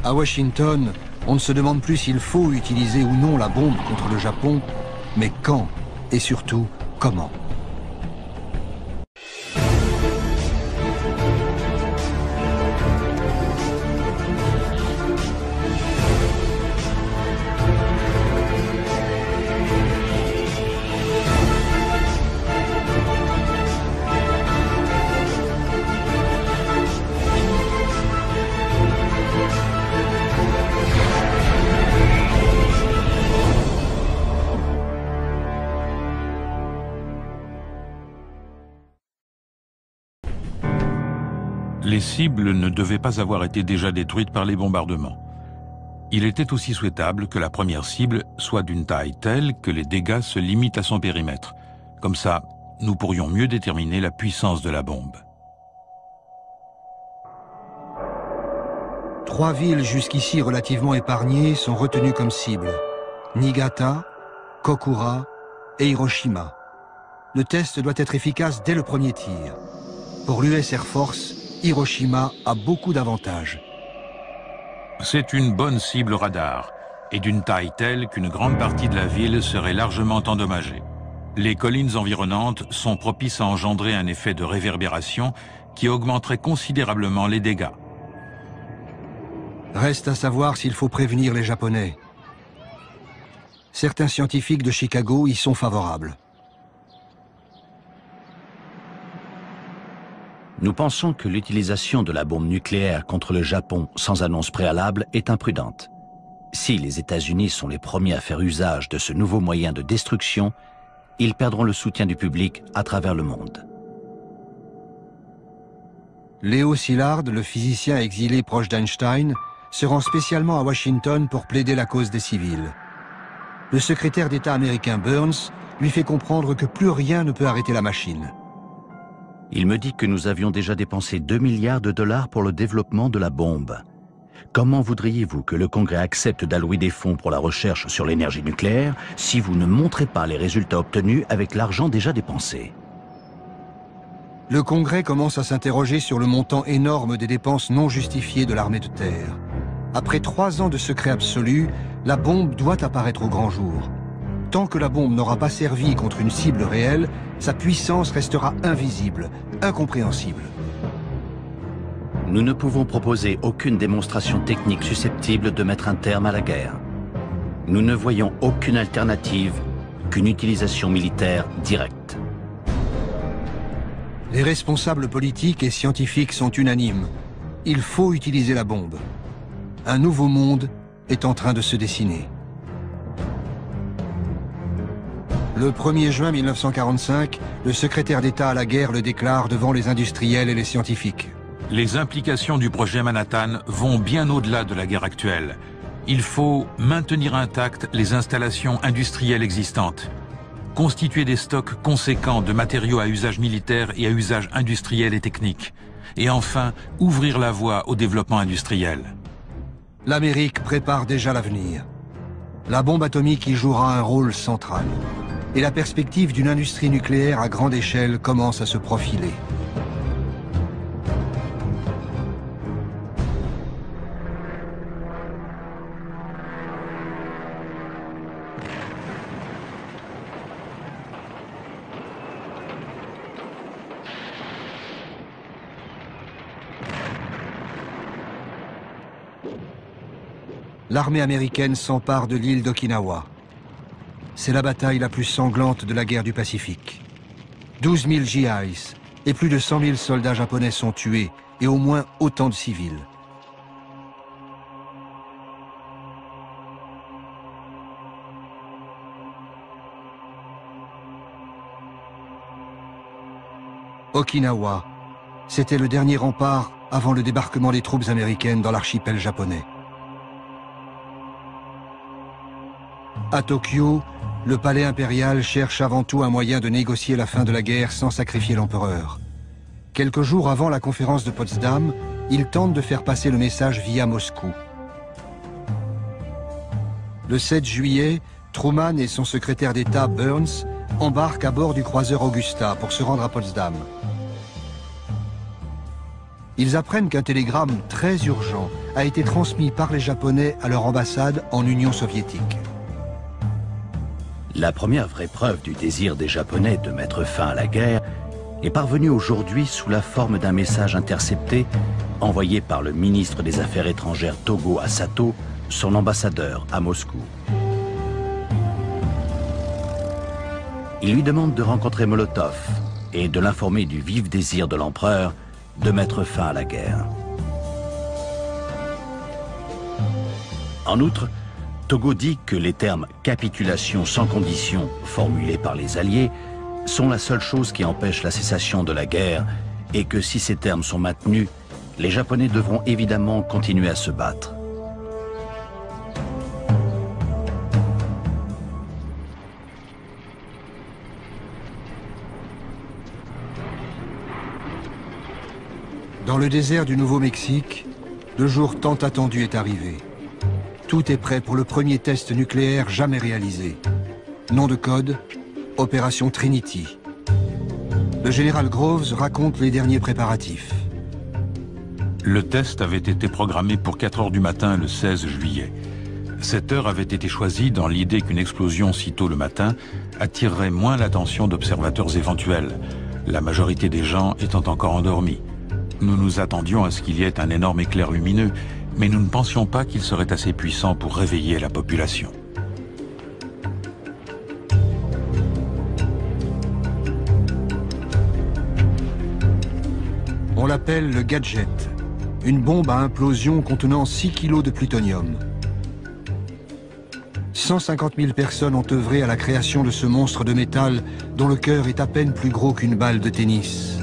À Washington, on ne se demande plus s'il faut utiliser ou non la bombe contre le Japon, mais quand et surtout comment. Les cibles ne devaient pas avoir été déjà détruites par les bombardements. Il était aussi souhaitable que la première cible soit d'une taille telle que les dégâts se limitent à son périmètre. Comme ça, nous pourrions mieux déterminer la puissance de la bombe. 3 villes jusqu'ici relativement épargnées sont retenues comme cibles. Niigata, Kokura et Hiroshima. Le test doit être efficace dès le premier tir. Pour l'US Air Force, Hiroshima a beaucoup d'avantages. C'est une bonne cible radar, et d'une taille telle qu'une grande partie de la ville serait largement endommagée. Les collines environnantes sont propices à engendrer un effet de réverbération qui augmenterait considérablement les dégâts. Reste à savoir s'il faut prévenir les Japonais. Certains scientifiques de Chicago y sont favorables. Nous pensons que l'utilisation de la bombe nucléaire contre le Japon sans annonce préalable est imprudente. Si les États-Unis sont les premiers à faire usage de ce nouveau moyen de destruction, ils perdront le soutien du public à travers le monde. Léo Szilard, le physicien exilé proche d'Einstein, se rend spécialement à Washington pour plaider la cause des civils. Le secrétaire d'État américain Burns lui fait comprendre que plus rien ne peut arrêter la machine. Il me dit que nous avions déjà dépensé 2 milliards de dollars pour le développement de la bombe. Comment voudriez-vous que le Congrès accepte d'allouer des fonds pour la recherche sur l'énergie nucléaire si vous ne montrez pas les résultats obtenus avec l'argent déjà dépensé? Le Congrès commence à s'interroger sur le montant énorme des dépenses non justifiées de l'armée de terre. Après 3 ans de secret absolu, la bombe doit apparaître au grand jour. Tant que la bombe n'aura pas servi contre une cible réelle, sa puissance restera invisible, incompréhensible. Nous ne pouvons proposer aucune démonstration technique susceptible de mettre un terme à la guerre. Nous ne voyons aucune alternative qu'une utilisation militaire directe. Les responsables politiques et scientifiques sont unanimes. Il faut utiliser la bombe. Un nouveau monde est en train de se dessiner. Le 1er juin 1945, le secrétaire d'État à la guerre le déclare devant les industriels et les scientifiques. Les implications du projet Manhattan vont bien au-delà de la guerre actuelle. Il faut maintenir intactes les installations industrielles existantes, constituer des stocks conséquents de matériaux à usage militaire et à usage industriel et technique, et enfin ouvrir la voie au développement industriel. L'Amérique prépare déjà l'avenir. La bombe atomique y jouera un rôle central. Et la perspective d'une industrie nucléaire à grande échelle commence à se profiler. L'armée américaine s'empare de l'île d'Okinawa. C'est la bataille la plus sanglante de la guerre du Pacifique. 12 000 GIs et plus de 100 000 soldats japonais sont tués et au moins autant de civils. Okinawa, c'était le dernier rempart avant le débarquement des troupes américaines dans l'archipel japonais. À Tokyo, le palais impérial cherche avant tout un moyen de négocier la fin de la guerre sans sacrifier l'empereur. Quelques jours avant la conférence de Potsdam, il tente de faire passer le message via Moscou. Le 7 juillet, Truman et son secrétaire d'État Burns embarquent à bord du croiseur Augusta pour se rendre à Potsdam. Ils apprennent qu'un télégramme très urgent a été transmis par les Japonais à leur ambassade en Union soviétique. La première vraie preuve du désir des Japonais de mettre fin à la guerre est parvenue aujourd'hui sous la forme d'un message intercepté envoyé par le ministre des Affaires étrangères Togo à Sato, son ambassadeur à Moscou. Il lui demande de rencontrer Molotov et de l'informer du vif désir de l'empereur de mettre fin à la guerre. En outre, Togo dit que les termes « capitulation sans condition » formulés par les Alliés sont la seule chose qui empêche la cessation de la guerre et que si ces termes sont maintenus, les Japonais devront évidemment continuer à se battre. Dans le désert du Nouveau-Mexique, le jour tant attendu est arrivé. Tout est prêt pour le premier test nucléaire jamais réalisé. Nom de code, Opération Trinity. Le général Groves raconte les derniers préparatifs. Le test avait été programmé pour 4 heures du matin le 16 juillet. Cette heure avait été choisie dans l'idée qu'une explosion si tôt le matin attirerait moins l'attention d'observateurs éventuels, la majorité des gens étant encore endormis. Nous nous attendions à ce qu'il y ait un énorme éclair lumineux, mais nous ne pensions pas qu'il serait assez puissant pour réveiller la population. On l'appelle le gadget, une bombe à implosion contenant 6 kilos de plutonium. 150 000 personnes ont œuvré à la création de ce monstre de métal dont le cœur est à peine plus gros qu'une balle de tennis.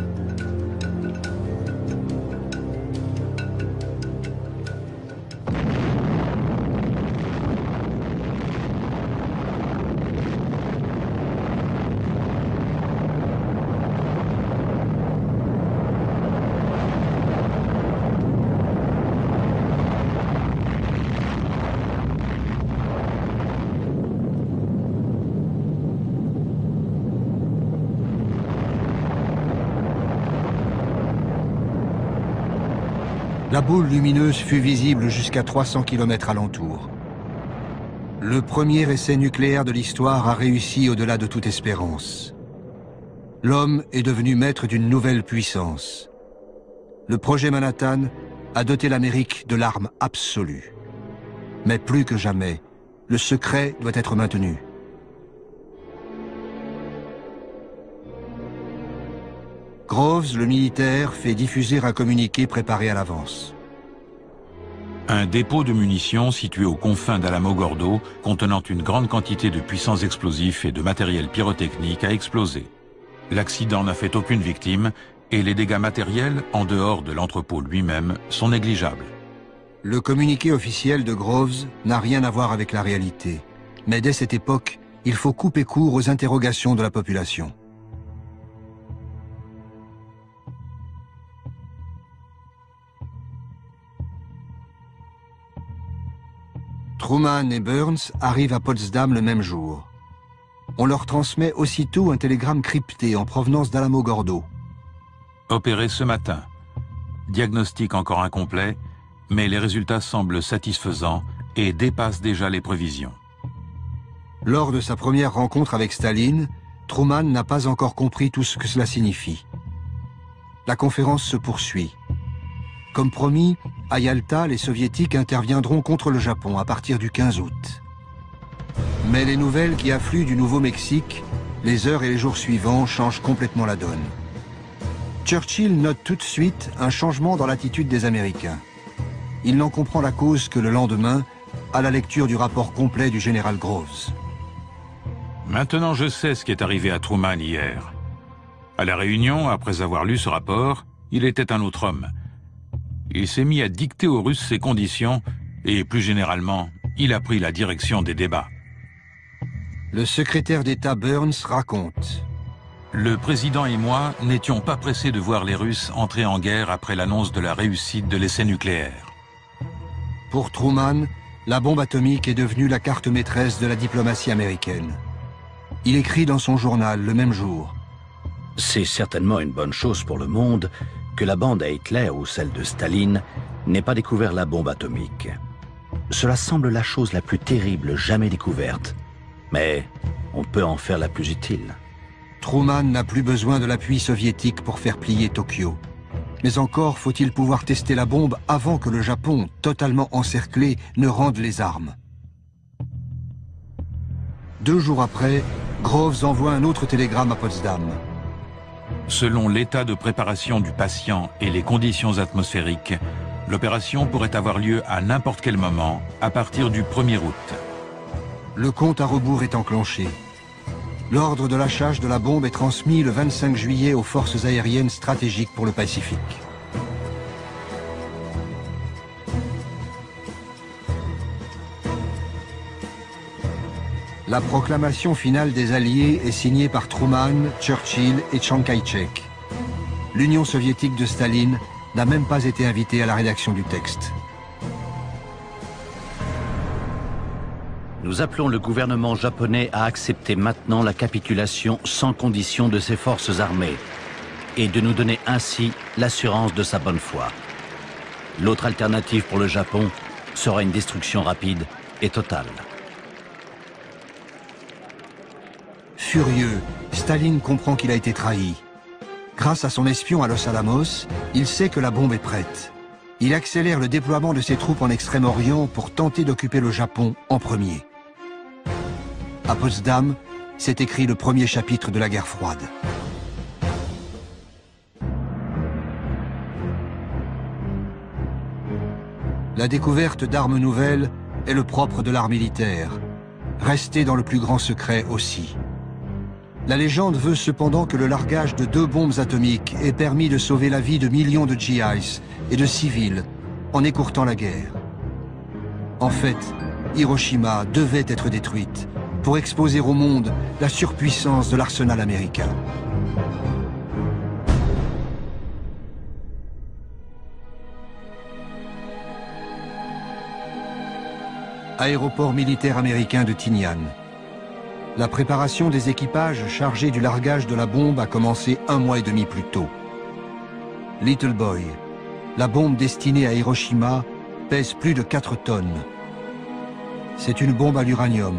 La boule lumineuse fut visible jusqu'à 300 km alentour. Le premier essai nucléaire de l'histoire a réussi au-delà de toute espérance. L'homme est devenu maître d'une nouvelle puissance. Le projet Manhattan a doté l'Amérique de l'arme absolue. Mais plus que jamais, le secret doit être maintenu. Groves, le militaire, fait diffuser un communiqué préparé à l'avance. Un dépôt de munitions situé aux confins d'Alamogordo, contenant une grande quantité de puissants explosifs et de matériel pyrotechnique, a explosé. L'accident n'a fait aucune victime et les dégâts matériels, en dehors de l'entrepôt lui-même, sont négligeables. Le communiqué officiel de Groves n'a rien à voir avec la réalité. Mais dès cette époque, il faut couper court aux interrogations de la population. Truman et Burns arrivent à Potsdam le même jour. On leur transmet aussitôt un télégramme crypté en provenance d'Alamogordo. Opéré ce matin. Diagnostic encore incomplet, mais les résultats semblent satisfaisants et dépassent déjà les prévisions. Lors de sa première rencontre avec Staline, Truman n'a pas encore compris tout ce que cela signifie. La conférence se poursuit. Comme promis, à Yalta, les Soviétiques interviendront contre le Japon à partir du 15 août. Mais les nouvelles qui affluent du Nouveau-Mexique, les heures et les jours suivants changent complètement la donne. Churchill note tout de suite un changement dans l'attitude des Américains. Il n'en comprend la cause que le lendemain, à la lecture du rapport complet du général Groves. Maintenant, je sais ce qui est arrivé à Truman hier. À la Réunion, après avoir lu ce rapport, il était un autre homme. Il s'est mis à dicter aux Russes ses conditions et, plus généralement, il a pris la direction des débats. Le secrétaire d'État Burns raconte. Le président et moi n'étions pas pressés de voir les Russes entrer en guerre après l'annonce de la réussite de l'essai nucléaire. Pour Truman, la bombe atomique est devenue la carte maîtresse de la diplomatie américaine. Il écrit dans son journal le même jour: « C'est certainement une bonne chose pour le monde que la bande à Hitler ou celle de Staline n'ait pas découvert la bombe atomique. Cela semble la chose la plus terrible jamais découverte, mais on peut en faire la plus utile. » Truman n'a plus besoin de l'appui soviétique pour faire plier Tokyo. Mais encore faut-il pouvoir tester la bombe avant que le Japon, totalement encerclé, ne rende les armes. 2 jours après, Groves envoie un autre télégramme à Potsdam. Selon l'état de préparation du patient et les conditions atmosphériques, l'opération pourrait avoir lieu à n'importe quel moment, à partir du 1er août. Le compte à rebours est enclenché. L'ordre de lâchage de la bombe est transmis le 25 juillet aux forces aériennes stratégiques pour le Pacifique. La proclamation finale des Alliés est signée par Truman, Churchill et Chiang Kai-shek. L'Union soviétique de Staline n'a même pas été invitée à la rédaction du texte. Nous appelons le gouvernement japonais à accepter maintenant la capitulation sans condition de ses forces armées et de nous donner ainsi l'assurance de sa bonne foi. L'autre alternative pour le Japon sera une destruction rapide et totale. Furieux, Staline comprend qu'il a été trahi. Grâce à son espion à Los Alamos, il sait que la bombe est prête. Il accélère le déploiement de ses troupes en Extrême-Orient pour tenter d'occuper le Japon en premier. À Potsdam, s'est écrit le premier chapitre de la guerre froide. La découverte d'armes nouvelles est le propre de l'art militaire, rester dans le plus grand secret aussi. La légende veut cependant que le largage de 2 bombes atomiques ait permis de sauver la vie de millions de GIs et de civils en écourtant la guerre. En fait, Hiroshima devait être détruite pour exposer au monde la surpuissance de l'arsenal américain. Aéroport militaire américain de Tinian. La préparation des équipages chargés du largage de la bombe a commencé 1 mois et demi plus tôt. Little Boy, la bombe destinée à Hiroshima, pèse plus de 4 tonnes. C'est une bombe à l'uranium.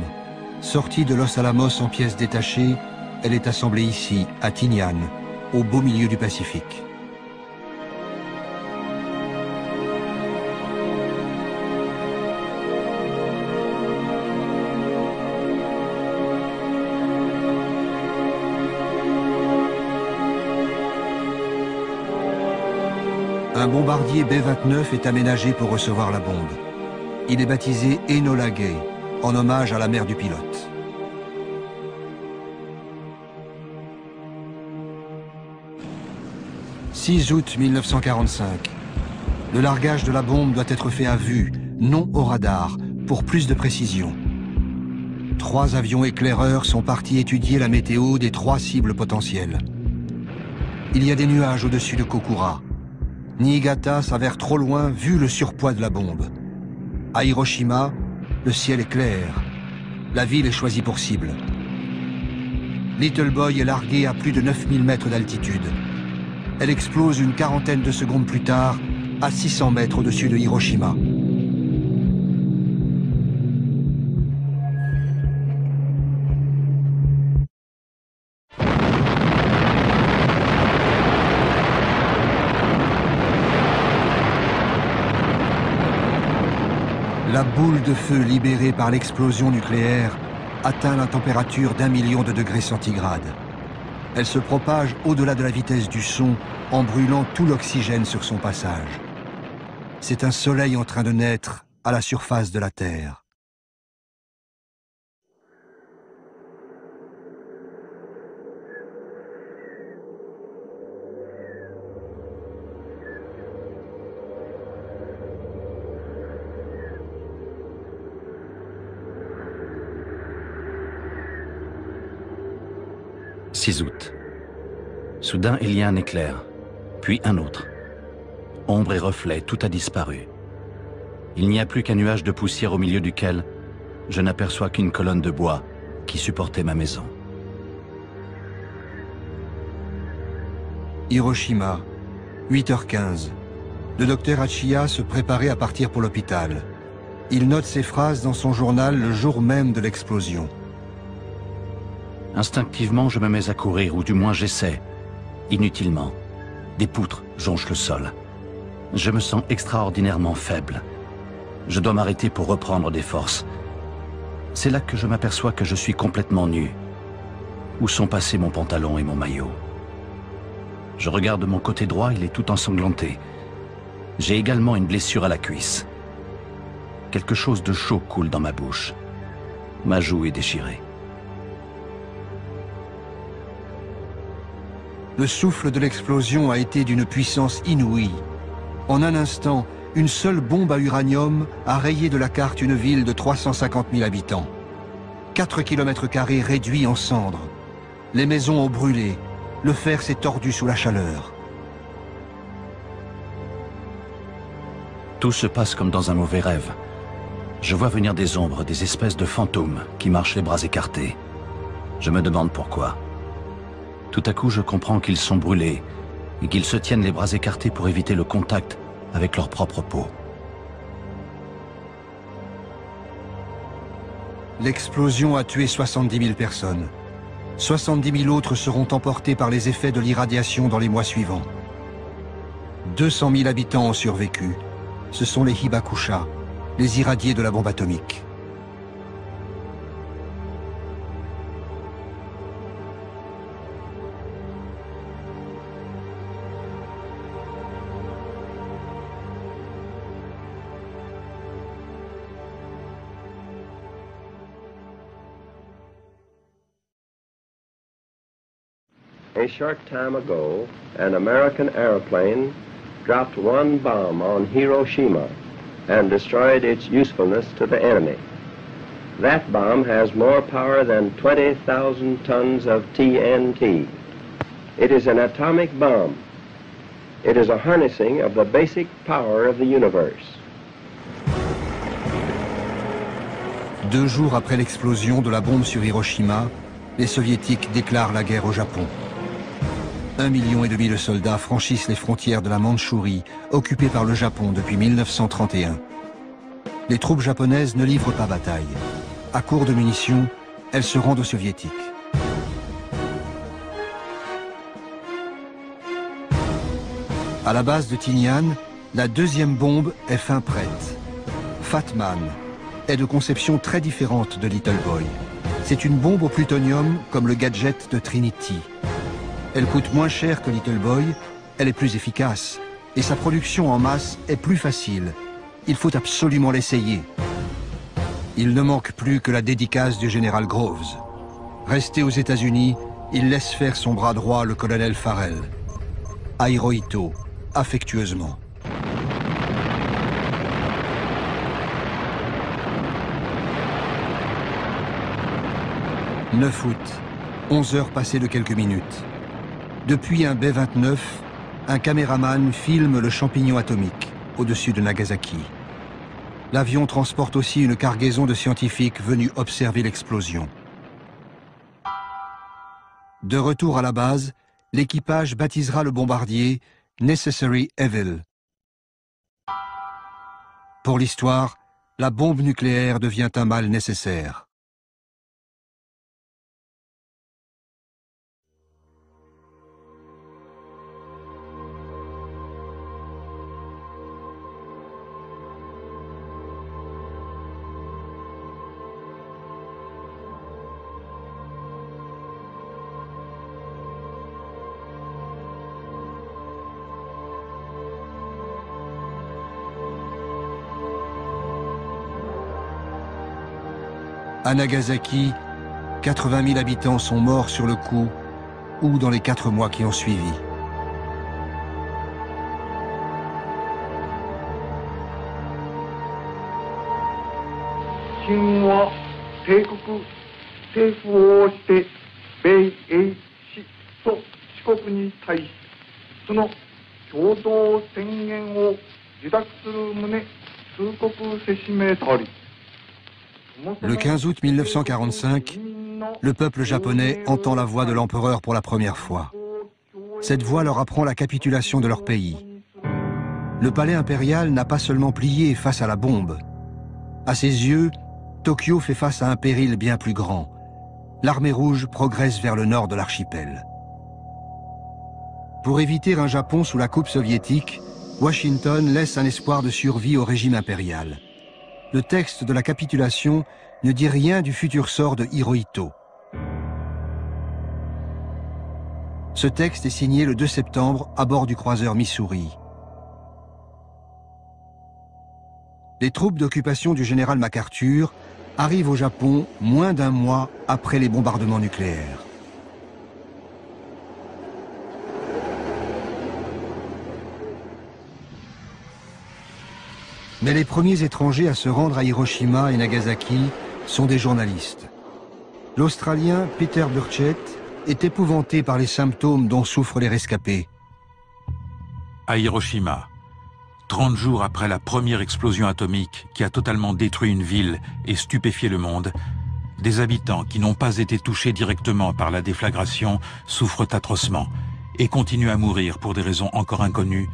Sortie de Los Alamos en pièces détachées, elle est assemblée ici, à Tinian, au beau milieu du Pacifique. Un bombardier B-29 est aménagé pour recevoir la bombe. Il est baptisé Enola Gay, en hommage à la mère du pilote. « 6 août 1945. Le largage de la bombe doit être fait à vue, non au radar, pour plus de précision. 3 avions éclaireurs sont partis étudier la météo des 3 cibles potentielles. Il y a des nuages au-dessus de Kokura. Niigata s'avère trop loin vu le surpoids de la bombe. À Hiroshima, le ciel est clair. La ville est choisie pour cible. Little Boy est larguée à plus de 9000 mètres d'altitude. Elle explose une quarantaine de secondes plus tard, à 600 mètres au-dessus de Hiroshima. La boule de feu libérée par l'explosion nucléaire atteint la température d'1 million de degrés centigrades. Elle se propage au-delà de la vitesse du son en brûlant tout l'oxygène sur son passage. C'est un soleil en train de naître à la surface de la Terre. « 6 août. Soudain, il y a un éclair, puis un autre. Ombre et reflet, tout a disparu. Il n'y a plus qu'un nuage de poussière au milieu duquel je n'aperçois qu'une colonne de bois qui supportait ma maison. Hiroshima, 8h15. Le docteur Hachiya se préparait à partir pour l'hôpital. Il note ces phrases dans son journal le jour même de l'explosion. Instinctivement, je me mets à courir, ou du moins j'essaie. Inutilement. Des poutres jonchent le sol. Je me sens extraordinairement faible. Je dois m'arrêter pour reprendre des forces. C'est là que je m'aperçois que je suis complètement nu. Où sont passés mon pantalon et mon maillot? Je regarde mon côté droit, il est tout ensanglanté. J'ai également une blessure à la cuisse. Quelque chose de chaud coule dans ma bouche. Ma joue est déchirée. Le souffle de l'explosion a été d'une puissance inouïe. En un instant, une seule bombe à uranium a rayé de la carte une ville de 350 000 habitants. 4 km² réduits en cendres. Les maisons ont brûlé. Le fer s'est tordu sous la chaleur. Tout se passe comme dans un mauvais rêve. Je vois venir des ombres, des espèces de fantômes qui marchent les bras écartés. Je me demande pourquoi. Tout à coup, je comprends qu'ils sont brûlés et qu'ils se tiennent les bras écartés pour éviter le contact avec leur propre peau. L'explosion a tué 70 000 personnes. 70 000 autres seront emportés par les effets de l'irradiation dans les mois suivants. 200 000 habitants ont survécu. Ce sont les Hibakusha, les irradiés de la bombe atomique. A short time ago, an American airplane dropped one bomb on Hiroshima and destroyed its usefulness to the enemy. That bomb has more power than 20,000 tons of TNT. It is an atomic bomb. It is a harnessing of the basic power of the universe. 2 jours après l'explosion de la bombe sur Hiroshima, les Soviétiques déclarent la guerre au Japon. 1,5 million de soldats franchissent les frontières de la Mandchourie, occupée par le Japon depuis 1931. Les troupes japonaises ne livrent pas bataille. À court de munitions, elles se rendent aux Soviétiques. À la base de Tinian, la 2e bombe est fin prête. Fat Man est de conception très différente de Little Boy. C'est une bombe au plutonium comme le gadget de Trinity. Elle coûte moins cher que Little Boy, elle est plus efficace, et sa production en masse est plus facile. Il faut absolument l'essayer. Il ne manque plus que la dédicace du général Groves. Resté aux États-Unis, il laisse faire son bras droit, le colonel Farrell. À Hirohito, affectueusement. « 9 août, 11 heures passées de quelques minutes. Depuis un B-29, un caméraman filme le champignon atomique au-dessus de Nagasaki. L'avion transporte aussi une cargaison de scientifiques venus observer l'explosion. De retour à la base, l'équipage baptisera le bombardier Necessary Evil. Pour l'histoire, la bombe nucléaire devient un mal nécessaire. À Nagasaki, 80 000 habitants sont morts sur le coup ou dans les 4 mois qui ont suivi. 国に対しその共同宣言を受諾する旨通告せしめたり。Le 15 août 1945, le peuple japonais entend la voix de l'empereur pour la première fois. Cette voix leur apprend la capitulation de leur pays. Le palais impérial n'a pas seulement plié face à la bombe. À ses yeux, Tokyo fait face à un péril bien plus grand. L'armée rouge progresse vers le nord de l'archipel. Pour éviter un Japon sous la coupe soviétique, Washington laisse un espoir de survie au régime impérial. Le texte de la capitulation ne dit rien du futur sort de Hirohito. Ce texte est signé le 2 septembre à bord du croiseur Missouri. Les troupes d'occupation du général MacArthur arrivent au Japon moins d'un mois après les bombardements nucléaires. Mais les premiers étrangers à se rendre à Hiroshima et Nagasaki sont des journalistes. L'Australien Peter Burchett est épouvanté par les symptômes dont souffrent les rescapés. À Hiroshima, 30 jours après la première explosion atomique qui a totalement détruit une ville et stupéfié le monde, des habitants qui n'ont pas été touchés directement par la déflagration souffrent atrocement et continuent à mourir pour des raisons encore inconnues,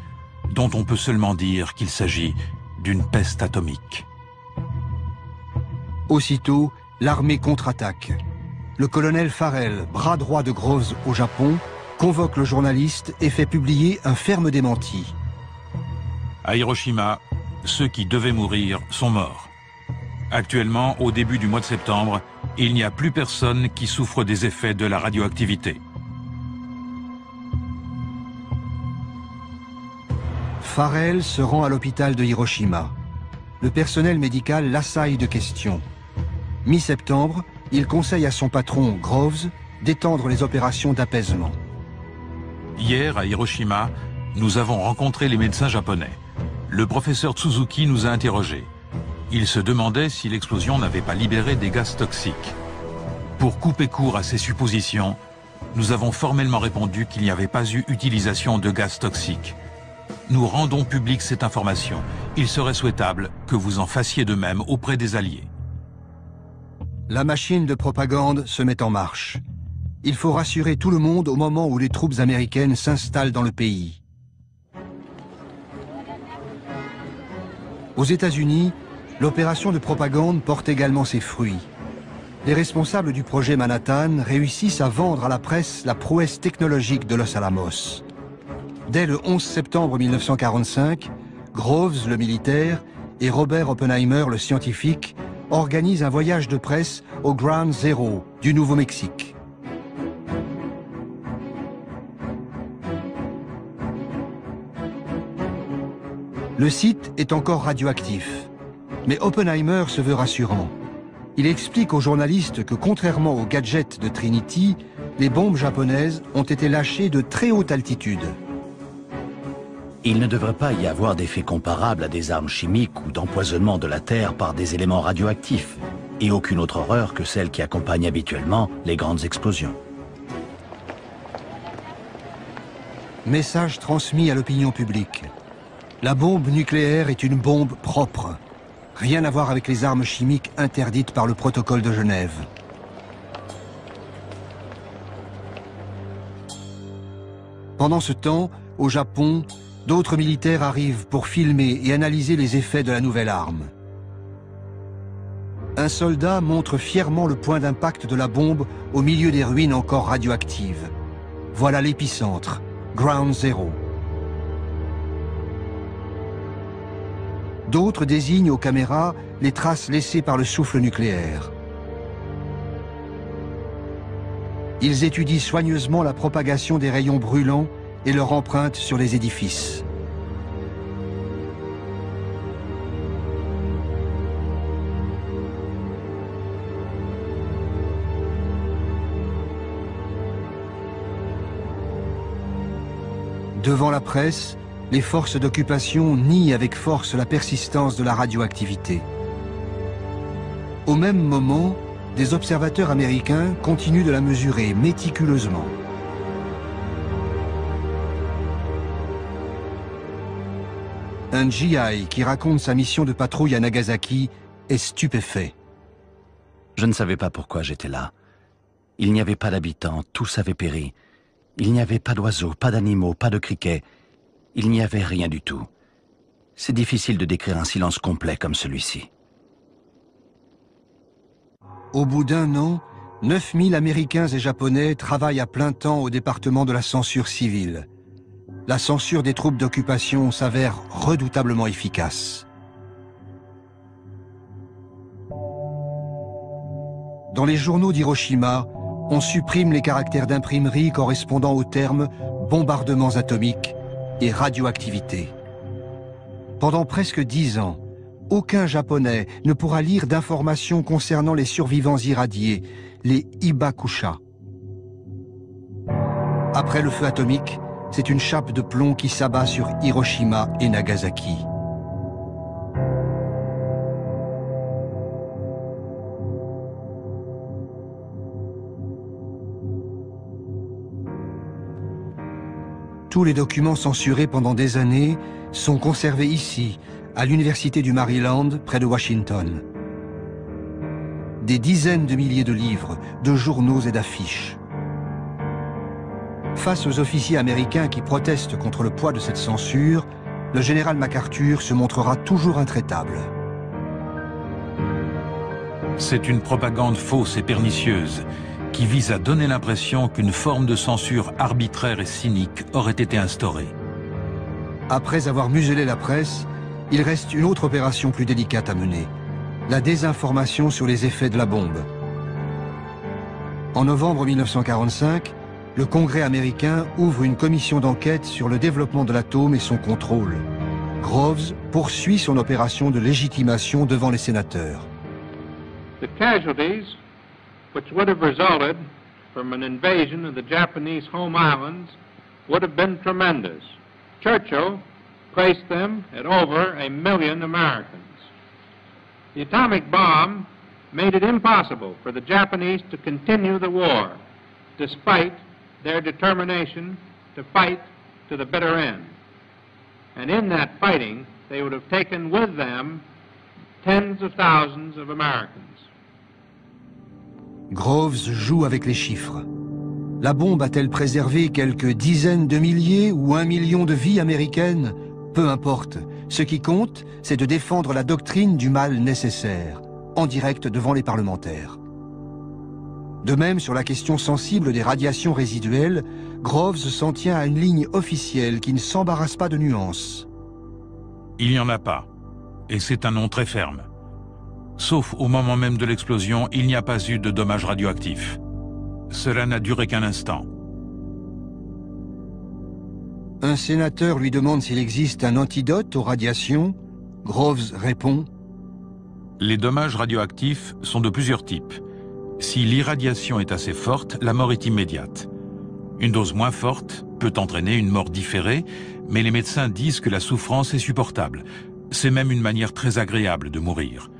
dont on peut seulement dire qu'il s'agit d'une peste atomique. Aussitôt, l'armée contre-attaque. Le colonel Farrell, bras droit de Groves au Japon, convoque le journaliste et fait publier un ferme démenti. À Hiroshima, ceux qui devaient mourir sont morts. Actuellement, au début du mois de septembre, il n'y a plus personne qui souffre des effets de la radioactivité. Farrell se rend à l'hôpital de Hiroshima. Le personnel médical l'assaille de questions. Mi-septembre, il conseille à son patron, Groves, d'étendre les opérations d'apaisement. Hier, à Hiroshima, nous avons rencontré les médecins japonais. Le professeur Tsuzuki nous a interrogés. Il se demandait si l'explosion n'avait pas libéré des gaz toxiques. Pour couper court à ces suppositions, nous avons formellement répondu qu'il n'y avait pas eu utilisation de gaz toxiques. Nous rendons publique cette information. Il serait souhaitable que vous en fassiez de même auprès des Alliés. La machine de propagande se met en marche. Il faut rassurer tout le monde au moment où les troupes américaines s'installent dans le pays. Aux États-Unis, l'opération de propagande porte également ses fruits. Les responsables du projet Manhattan réussissent à vendre à la presse la prouesse technologique de Los Alamos. Dès le 11 septembre 1945, Groves, le militaire, et Robert Oppenheimer, le scientifique, organisent un voyage de presse au Ground Zero du Nouveau-Mexique. Le site est encore radioactif, mais Oppenheimer se veut rassurant. Il explique aux journalistes que contrairement aux gadgets de Trinity, les bombes japonaises ont été lâchées de très haute altitude. Il ne devrait pas y avoir d'effet comparable à des armes chimiques ou d'empoisonnement de la Terre par des éléments radioactifs, et aucune autre horreur que celle qui accompagne habituellement les grandes explosions. Message transmis à l'opinion publique. La bombe nucléaire est une bombe propre. Rien à voir avec les armes chimiques interdites par le protocole de Genève. Pendant ce temps, au Japon, d'autres militaires arrivent pour filmer et analyser les effets de la nouvelle arme. Un soldat montre fièrement le point d'impact de la bombe au milieu des ruines encore radioactives. Voilà l'épicentre, Ground Zero. D'autres désignent aux caméras les traces laissées par le souffle nucléaire. Ils étudient soigneusement la propagation des rayons brûlants et leur empreinte sur les édifices. Devant la presse, les forces d'occupation nient avec force la persistance de la radioactivité. Au même moment, des observateurs américains continuent de la mesurer méticuleusement. Un GI qui raconte sa mission de patrouille à Nagasaki est stupéfait. Je ne savais pas pourquoi j'étais là. Il n'y avait pas d'habitants, tous avaient péri. Il n'y avait pas d'oiseaux, pas d'animaux, pas de criquets. Il n'y avait rien du tout. C'est difficile de décrire un silence complet comme celui-ci. Au bout d'un an, 9000 Américains et Japonais travaillent à plein temps au département de la censure civile. La censure des troupes d'occupation s'avère redoutablement efficace. Dans les journaux d'Hiroshima, on supprime les caractères d'imprimerie correspondant aux termes bombardements atomiques et radioactivité. Pendant presque 10 ans, aucun Japonais ne pourra lire d'informations concernant les survivants irradiés, les Hibakusha. Après le feu atomique, c'est une chape de plomb qui s'abat sur Hiroshima et Nagasaki. Tous les documents censurés pendant des années sont conservés ici, à l'Université du Maryland, près de Washington. Des dizaines de milliers de livres, de journaux et d'affiches. Face aux officiers américains qui protestent contre le poids de cette censure, le général MacArthur se montrera toujours intraitable. C'est une propagande fausse et pernicieuse qui vise à donner l'impression qu'une forme de censure arbitraire et cynique aurait été instaurée. Après avoir muselé la presse, il reste une autre opération plus délicate à mener, la désinformation sur les effets de la bombe. En novembre 1945, le Congrès américain ouvre une commission d'enquête sur le développement de l'atome et son contrôle. Groves poursuit son opération de légitimation devant les sénateurs. The casualties which would have resulted from an invasion of the Japanese home islands would have been tremendous. Churchill placed them at over 1 million Americans. The atomic bomb made it impossible for the Japanese to continue the war, despite their determination to fight to the bitter end. And in that fighting, they would have taken with them tens of thousands of Americans. Groves joue avec les chiffres. La bombe a-t-elle préservé quelques dizaines de milliers ou 1 million de vies américaines? Peu importe. Ce qui compte, c'est de défendre la doctrine du mal nécessaire, en direct devant les parlementaires. De même, sur la question sensible des radiations résiduelles, Groves s'en tient à une ligne officielle qui ne s'embarrasse pas de nuances. Il n'y en a pas, et c'est un nom très ferme. Sauf au moment même de l'explosion, il n'y a pas eu de dommages radioactifs. Cela n'a duré qu'un instant. Un sénateur lui demande s'il existe un antidote aux radiations. Groves répond: Les dommages radioactifs sont de plusieurs types. Si l'irradiation est assez forte, la mort est immédiate. Une dose moins forte peut entraîner une mort différée, mais les médecins disent que la souffrance est supportable. C'est même une manière très agréable de mourir.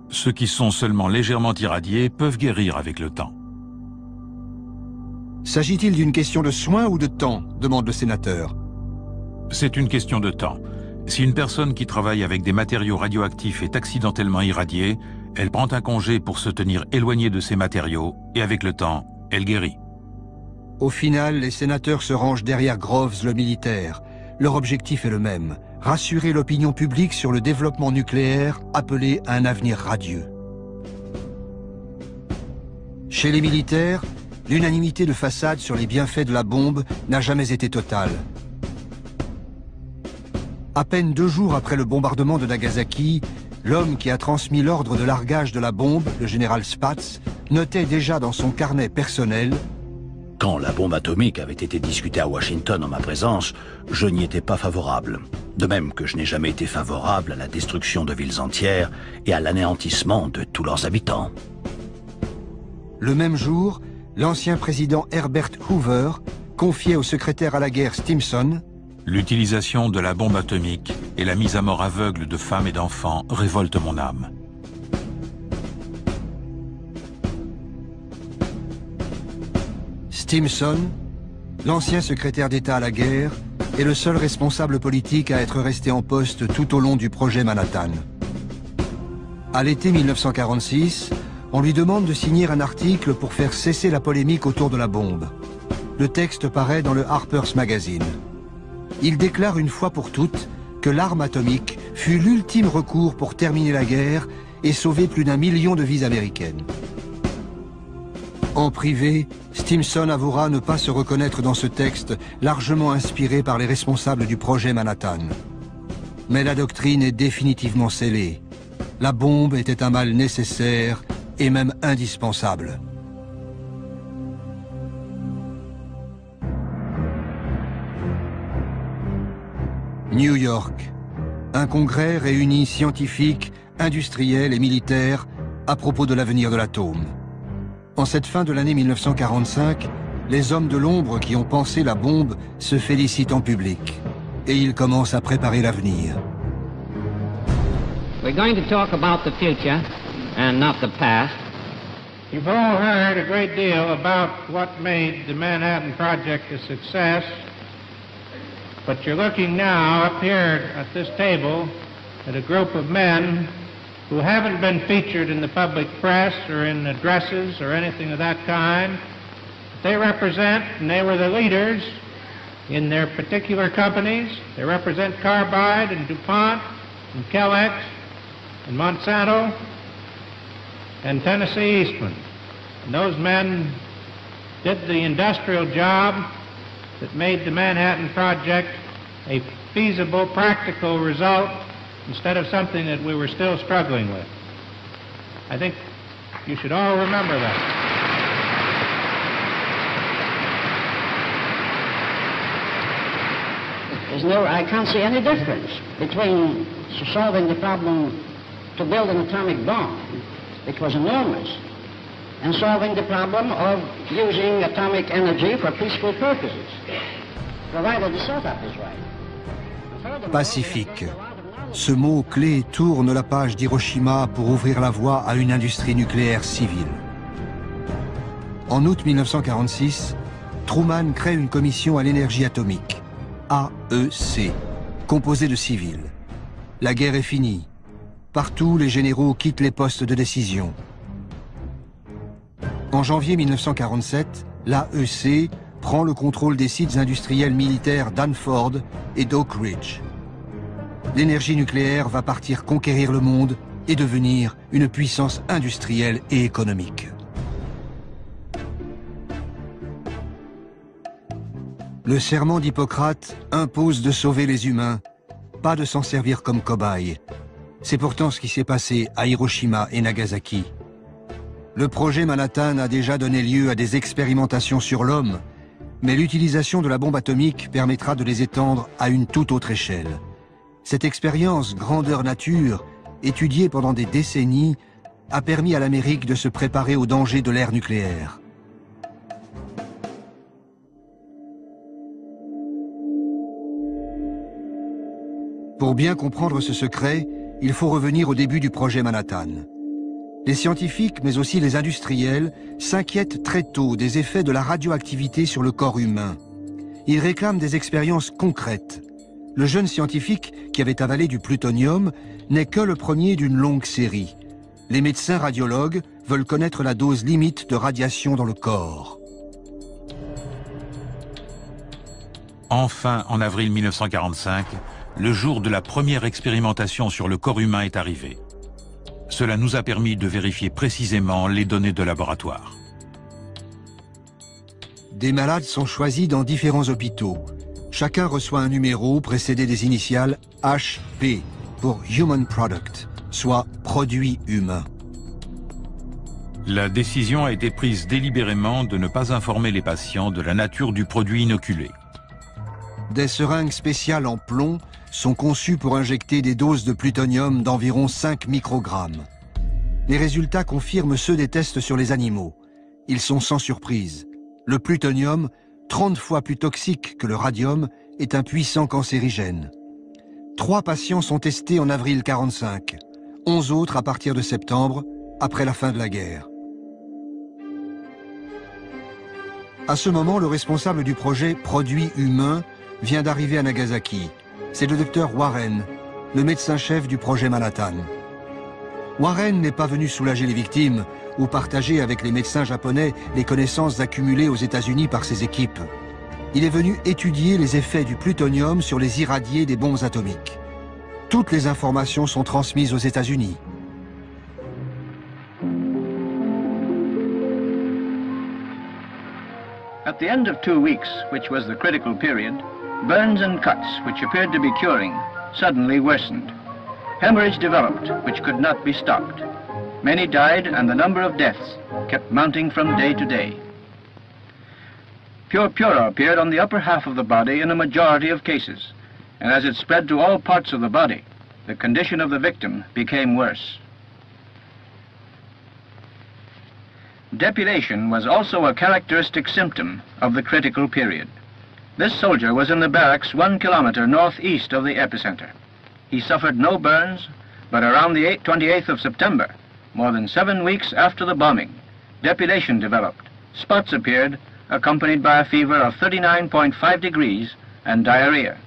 Ceux qui sont seulement légèrement irradiés peuvent guérir avec le temps. S'agit-il d'une question de soins ou de temps? Demande le sénateur. C'est une question de temps. Si une personne qui travaille avec des matériaux radioactifs est accidentellement irradiée, elle prend un congé pour se tenir éloignée de ces matériaux et avec le temps, elle guérit. Au final, les sénateurs se rangent derrière Groves, le militaire. Leur objectif est le même: rassurer l'opinion publique sur le développement nucléaire appelé à un avenir radieux. Chez les militaires, l'unanimité de façade sur les bienfaits de la bombe n'a jamais été totale. À peine 2 jours après le bombardement de Nagasaki, l'homme qui a transmis l'ordre de largage de la bombe, le général Spaatz, notait déjà dans son carnet personnel: Quand la bombe atomique avait été discutée à Washington en ma présence, je n'y étais pas favorable. De même que je n'ai jamais été favorable à la destruction de villes entières et à l'anéantissement de tous leurs habitants. Le même jour, l'ancien président Herbert Hoover confiait au secrétaire à la guerre Stimson: L'utilisation de la bombe atomique et la mise à mort aveugle de femmes et d'enfants révoltent mon âme. Stimson, l'ancien secrétaire d'État à la guerre, est le seul responsable politique à être resté en poste tout au long du projet Manhattan. À l'été 1946, on lui demande de signer un article pour faire cesser la polémique autour de la bombe. Le texte paraît dans le Harper's Magazine. Il déclare une fois pour toutes que l'arme atomique fut l'ultime recours pour terminer la guerre et sauver plus d'1 million de vies américaines. En privé, Stimson avouera ne pas se reconnaître dans ce texte largement inspiré par les responsables du projet Manhattan. Mais la doctrine est définitivement scellée. La bombe était un mal nécessaire et même indispensable. New York. Un congrès réunit scientifiques, industriels et militaires à propos de l'avenir de l'atome. En cette fin de l'année 1945, les hommes de l'ombre qui ont pensé la bombe se félicitent en public. Et ils commencent à préparer l'avenir. We're going to talk about the future and not the past. You've all heard a great deal about what made the Manhattan Project a success, but you're looking now up here at this table at a group of men who haven't been featured in the public press or in addresses or anything of that kind. They represent, and they were the leaders in their particular companies. They represent Carbide and DuPont and Kellex and Monsanto and Tennessee Eastman. And those men did the industrial job that made the Manhattan Project a feasible, practical result instead of something that we were still struggling with. I think you should all remember that. I can't see any difference between solving the problem to build an atomic bomb, which was enormous, and solving the problem of using atomic energy for peaceful purposes, provided the setup is right. Pacifique. Ce mot clé tourne la page d'Hiroshima pour ouvrir la voie à une industrie nucléaire civile. En août 1946, Truman crée une commission à l'énergie atomique, AEC, composée de civils. La guerre est finie. Partout, les généraux quittent les postes de décision. En janvier 1947, l'AEC prend le contrôle des sites industriels militaires d'Hanford et d'Oak Ridge. L'énergie nucléaire va partir conquérir le monde et devenir une puissance industrielle et économique. Le serment d'Hippocrate impose de sauver les humains, pas de s'en servir comme cobayes. C'est pourtant ce qui s'est passé à Hiroshima et Nagasaki. Le projet Manhattan a déjà donné lieu à des expérimentations sur l'homme, mais l'utilisation de la bombe atomique permettra de les étendre à une toute autre échelle. Cette expérience grandeur nature, étudiée pendant des décennies, a permis à l'Amérique de se préparer aux dangers de l'ère nucléaire. Pour bien comprendre ce secret, il faut revenir au début du projet Manhattan. Les scientifiques, mais aussi les industriels, s'inquiètent très tôt des effets de la radioactivité sur le corps humain. Ils réclament des expériences concrètes. Le jeune scientifique, qui avait avalé du plutonium, n'est que le premier d'une longue série. Les médecins radiologues veulent connaître la dose limite de radiation dans le corps. Enfin, en avril 1945, le jour de la première expérimentation sur le corps humain est arrivé. Cela nous a permis de vérifier précisément les données de laboratoire. Des malades sont choisis dans différents hôpitaux. Chacun reçoit un numéro précédé des initiales HP pour Human Product, soit produit humain. La décision a été prise délibérément de ne pas informer les patients de la nature du produit inoculé. Des seringues spéciales en plomb sont conçues pour injecter des doses de plutonium d'environ 5 microgrammes. Les résultats confirment ceux des tests sur les animaux. Ils sont sans surprise. Le plutonium, 30 fois plus toxique que le radium, est un puissant cancérigène. 3 patients sont testés en avril 1945, 11 autres à partir de septembre, après la fin de la guerre. À ce moment, le responsable du projet Produit humain vient d'arriver à Nagasaki. C'est le docteur Warren, le médecin-chef du projet Manhattan. Warren n'est pas venu soulager les victimes ou partager avec les médecins japonais les connaissances accumulées aux États-Unis par ses équipes. Il est venu étudier les effets du plutonium sur les irradiés des bombes atomiques. Toutes les informations sont transmises aux États-Unis. At the end of 2 weeks, which was the critical period, burns and cuts, which appeared to be curing, suddenly worsened. Hemorrhage developed, which could not be stopped. Many died, and the number of deaths kept mounting from day to day. Purpura appeared on the upper half of the body in a majority of cases, and as it spread to all parts of the body, the condition of the victim became worse. Depilation was also a characteristic symptom of the critical period. This soldier was in the barracks 1 kilometer northeast of the epicenter. He suffered no burns, but around the 28th of September, more than 7 weeks after the bombing, depilation developed. Spots appeared, accompanied by a fever of 39.5 degrees and diarrhea.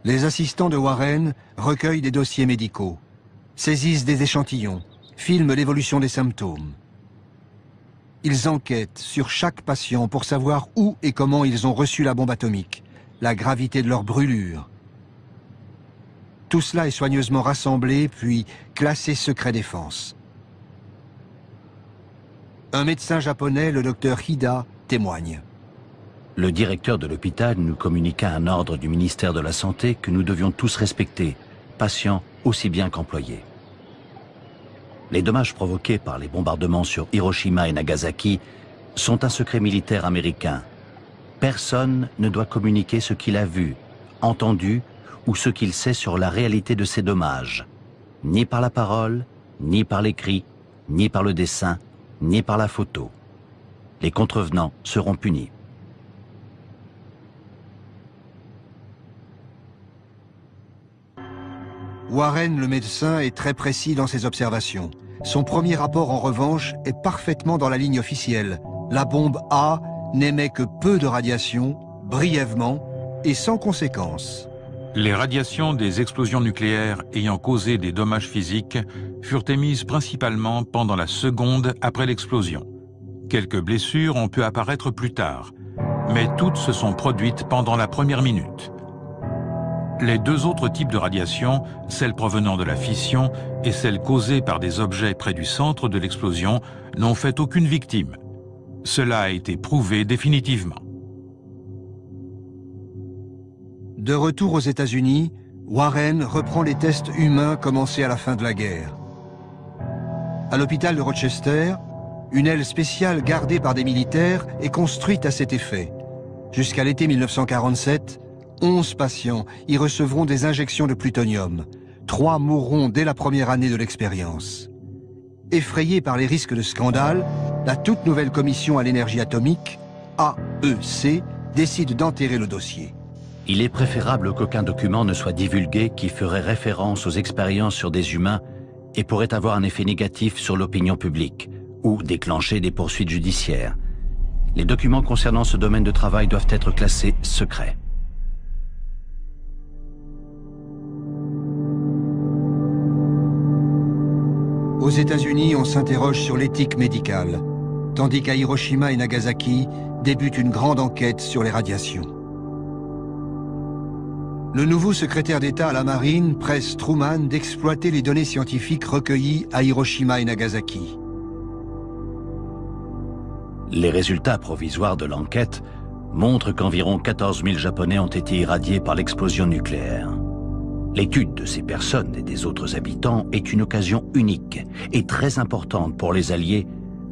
Les assistants de Warren recueillent des dossiers médicaux, saisissent des échantillons, filment l'évolution des symptômes. Ils enquêtent sur chaque patient pour savoir où et comment ils ont reçu la bombe atomique, la gravité de leur brûlure. Tout cela est soigneusement rassemblé, puis classé secret défense. Un médecin japonais, le docteur Hida, témoigne. Le directeur de l'hôpital nous communiqua un ordre du ministère de la Santé que nous devions tous respecter, patients aussi bien qu'employés. Les dommages provoqués par les bombardements sur Hiroshima et Nagasaki sont un secret militaire américain. Personne ne doit communiquer ce qu'il a vu, entendu ou ce qu'il sait sur la réalité de ces dommages, ni par la parole, ni par l'écrit, ni par le dessin, ni par la photo. Les contrevenants seront punis. Warren, le médecin, est très précis dans ses observations. Son premier rapport, en revanche, est parfaitement dans la ligne officielle. La bombe A n'émet que peu de radiation, brièvement et sans conséquence. Les radiations des explosions nucléaires ayant causé des dommages physiques furent émises principalement pendant la seconde après l'explosion. Quelques blessures ont pu apparaître plus tard, mais toutes se sont produites pendant la première minute. Les deux autres types de radiations, celle provenant de la fission et celle causée par des objets près du centre de l'explosion, n'ont fait aucune victime. Cela a été prouvé définitivement. De retour aux États-Unis, Warren reprend les tests humains commencés à la fin de la guerre. À l'hôpital de Rochester, une aile spéciale gardée par des militaires est construite à cet effet. Jusqu'à l'été 1947, 11 patients y recevront des injections de plutonium. 3 mourront dès la première année de l'expérience. Effrayée par les risques de scandale, la toute nouvelle commission à l'énergie atomique, AEC, décide d'enterrer le dossier. Il est préférable qu'aucun document ne soit divulgué qui ferait référence aux expériences sur des humains et pourrait avoir un effet négatif sur l'opinion publique ou déclencher des poursuites judiciaires. Les documents concernant ce domaine de travail doivent être classés secrets. Aux États-Unis, on s'interroge sur l'éthique médicale, tandis qu'à Hiroshima et Nagasaki débute une grande enquête sur les radiations. Le nouveau secrétaire d'État à la Marine presse Truman d'exploiter les données scientifiques recueillies à Hiroshima et Nagasaki. Les résultats provisoires de l'enquête montrent qu'environ 14 000 Japonais ont été irradiés par l'explosion nucléaire. L'étude de ces personnes et des autres habitants est une occasion unique et très importante pour les Alliés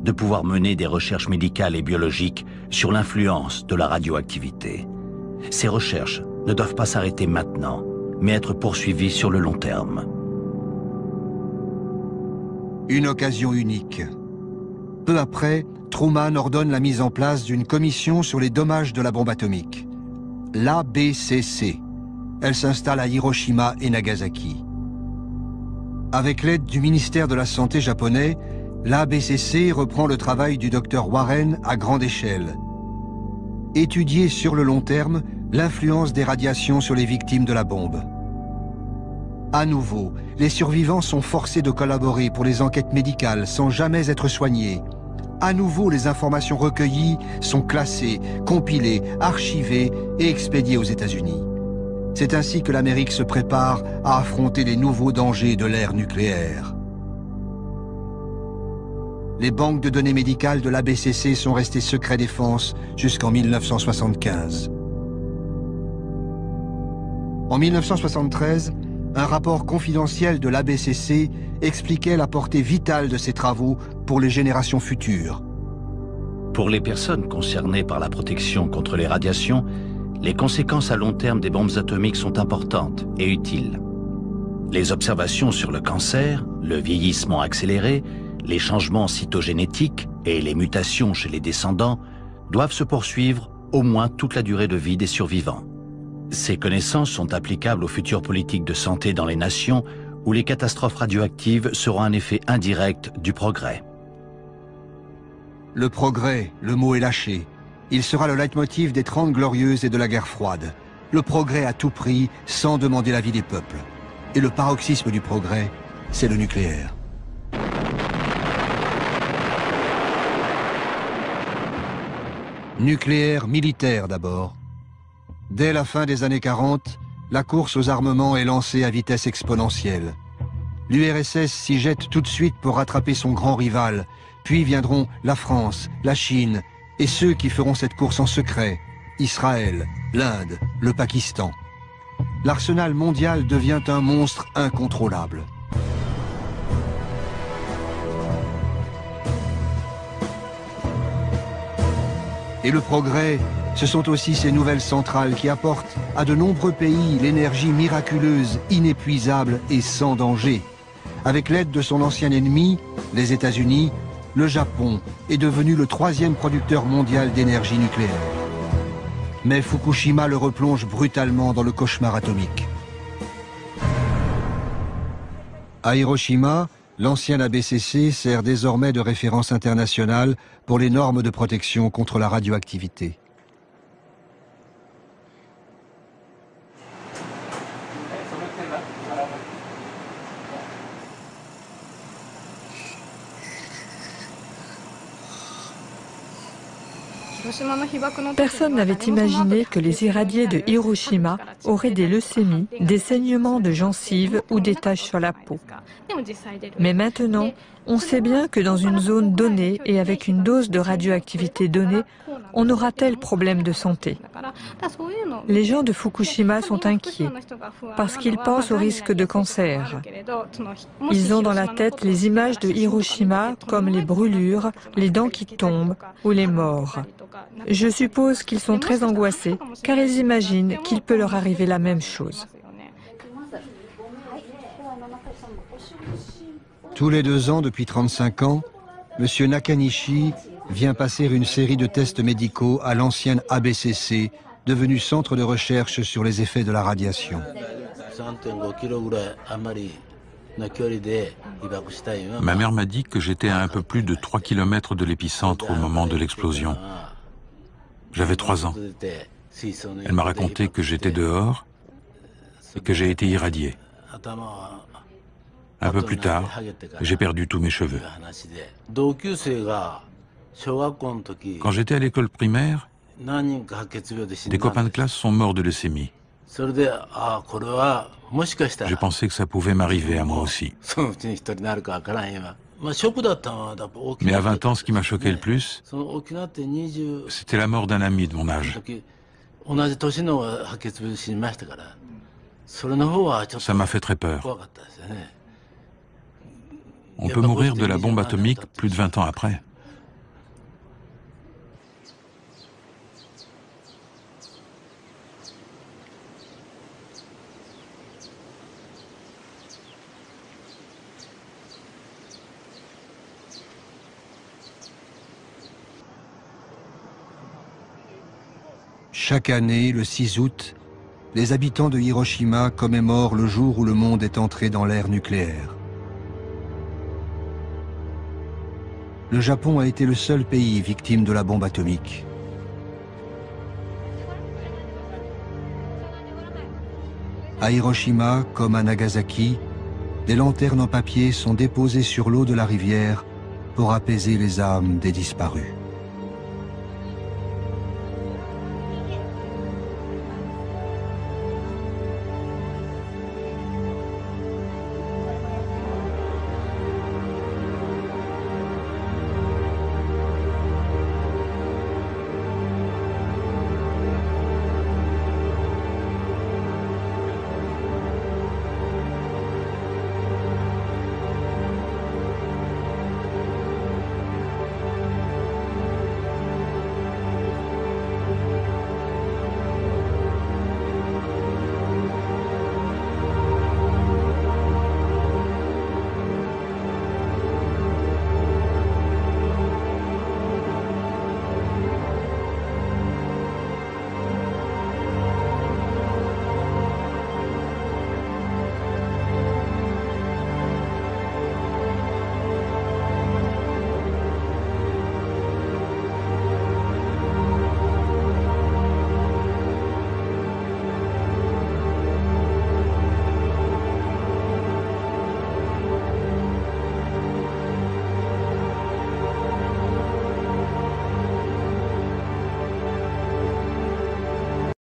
de pouvoir mener des recherches médicales et biologiques sur l'influence de la radioactivité. Ces recherches ne doivent pas s'arrêter maintenant, mais être poursuivies sur le long terme. Une occasion unique. Peu après, Truman ordonne la mise en place d'une commission sur les dommages de la bombe atomique, l'ABCC. Elle s'installe à Hiroshima et Nagasaki. Avec l'aide du ministère de la Santé japonais, l'ABCC reprend le travail du docteur Warren à grande échelle. Étudier sur le long terme l'influence des radiations sur les victimes de la bombe. À nouveau, les survivants sont forcés de collaborer pour les enquêtes médicales sans jamais être soignés. À nouveau, les informations recueillies sont classées, compilées, archivées et expédiées aux États-Unis. C'est ainsi que l'Amérique se prépare à affronter les nouveaux dangers de l'ère nucléaire. Les banques de données médicales de l'ABCC sont restées secret défense jusqu'en 1975. En 1973, un rapport confidentiel de l'ABCC expliquait la portée vitale de ces travaux pour les générations futures. Pour les personnes concernées par la protection contre les radiations, les conséquences à long terme des bombes atomiques sont importantes et utiles. Les observations sur le cancer, le vieillissement accéléré, les changements cytogénétiques et les mutations chez les descendants doivent se poursuivre au moins toute la durée de vie des survivants. Ces connaissances sont applicables aux futures politiques de santé dans les nations où les catastrophes radioactives seront un effet indirect du progrès. Le progrès, le mot est lâché. Il sera le leitmotiv des 30 Glorieuses et de la guerre froide. Le progrès à tout prix, sans demander l'avis des peuples. Et le paroxysme du progrès, c'est le nucléaire. Nucléaire militaire d'abord. Dès la fin des années 40, la course aux armements est lancée à vitesse exponentielle. L'URSS s'y jette tout de suite pour rattraper son grand rival, puis viendront la France, la Chine, et ceux qui feront cette course en secret, Israël, l'Inde, le Pakistan. L'arsenal mondial devient un monstre incontrôlable. Et le progrès, ce sont aussi ces nouvelles centrales qui apportent à de nombreux pays l'énergie miraculeuse, inépuisable et sans danger. Avec l'aide de son ancien ennemi, les États-Unis, le Japon est devenu le 3e producteur mondial d'énergie nucléaire. Mais Fukushima le replonge brutalement dans le cauchemar atomique. À Hiroshima, l'ancien ABCC sert désormais de référence internationale pour les normes de protection contre la radioactivité. Personne n'avait imaginé que les irradiés de Hiroshima auraient des leucémies, des saignements de gencives ou des taches sur la peau. Mais maintenant, on sait bien que dans une zone donnée et avec une dose de radioactivité donnée, on aura tel problème de santé. Les gens de Fukushima sont inquiets parce qu'ils pensent au risque de cancer. Ils ont dans la tête les images de Hiroshima comme les brûlures, les dents qui tombent ou les morts. Je suppose qu'ils sont très angoissés car ils imaginent qu'il peut leur arriver la même chose. Tous les 2 ans depuis 35 ans, M. Nakanishi vient passer une série de tests médicaux à l'ancienne ABCC, devenue centre de recherche sur les effets de la radiation. Ma mère m'a dit que j'étais à un peu plus de 3 km de l'épicentre au moment de l'explosion. J'avais 3 ans. Elle m'a raconté que j'étais dehors et que j'ai été irradié. Un peu plus tard, j'ai perdu tous mes cheveux. Quand j'étais à l'école primaire, des copains de classe sont morts de leucémie. J'ai pensé que ça pouvait m'arriver à moi aussi. Mais à 20 ans, ce qui m'a choqué le plus, c'était la mort d'un ami de mon âge. Ça m'a fait très peur. On peut mourir de la bombe atomique plus de 20 ans après. Chaque année, le 6 août, les habitants de Hiroshima commémorent le jour où le monde est entré dans l'ère nucléaire. Le Japon a été le seul pays victime de la bombe atomique. À Hiroshima, comme à Nagasaki, des lanternes en papier sont déposées sur l'eau de la rivière pour apaiser les âmes des disparus.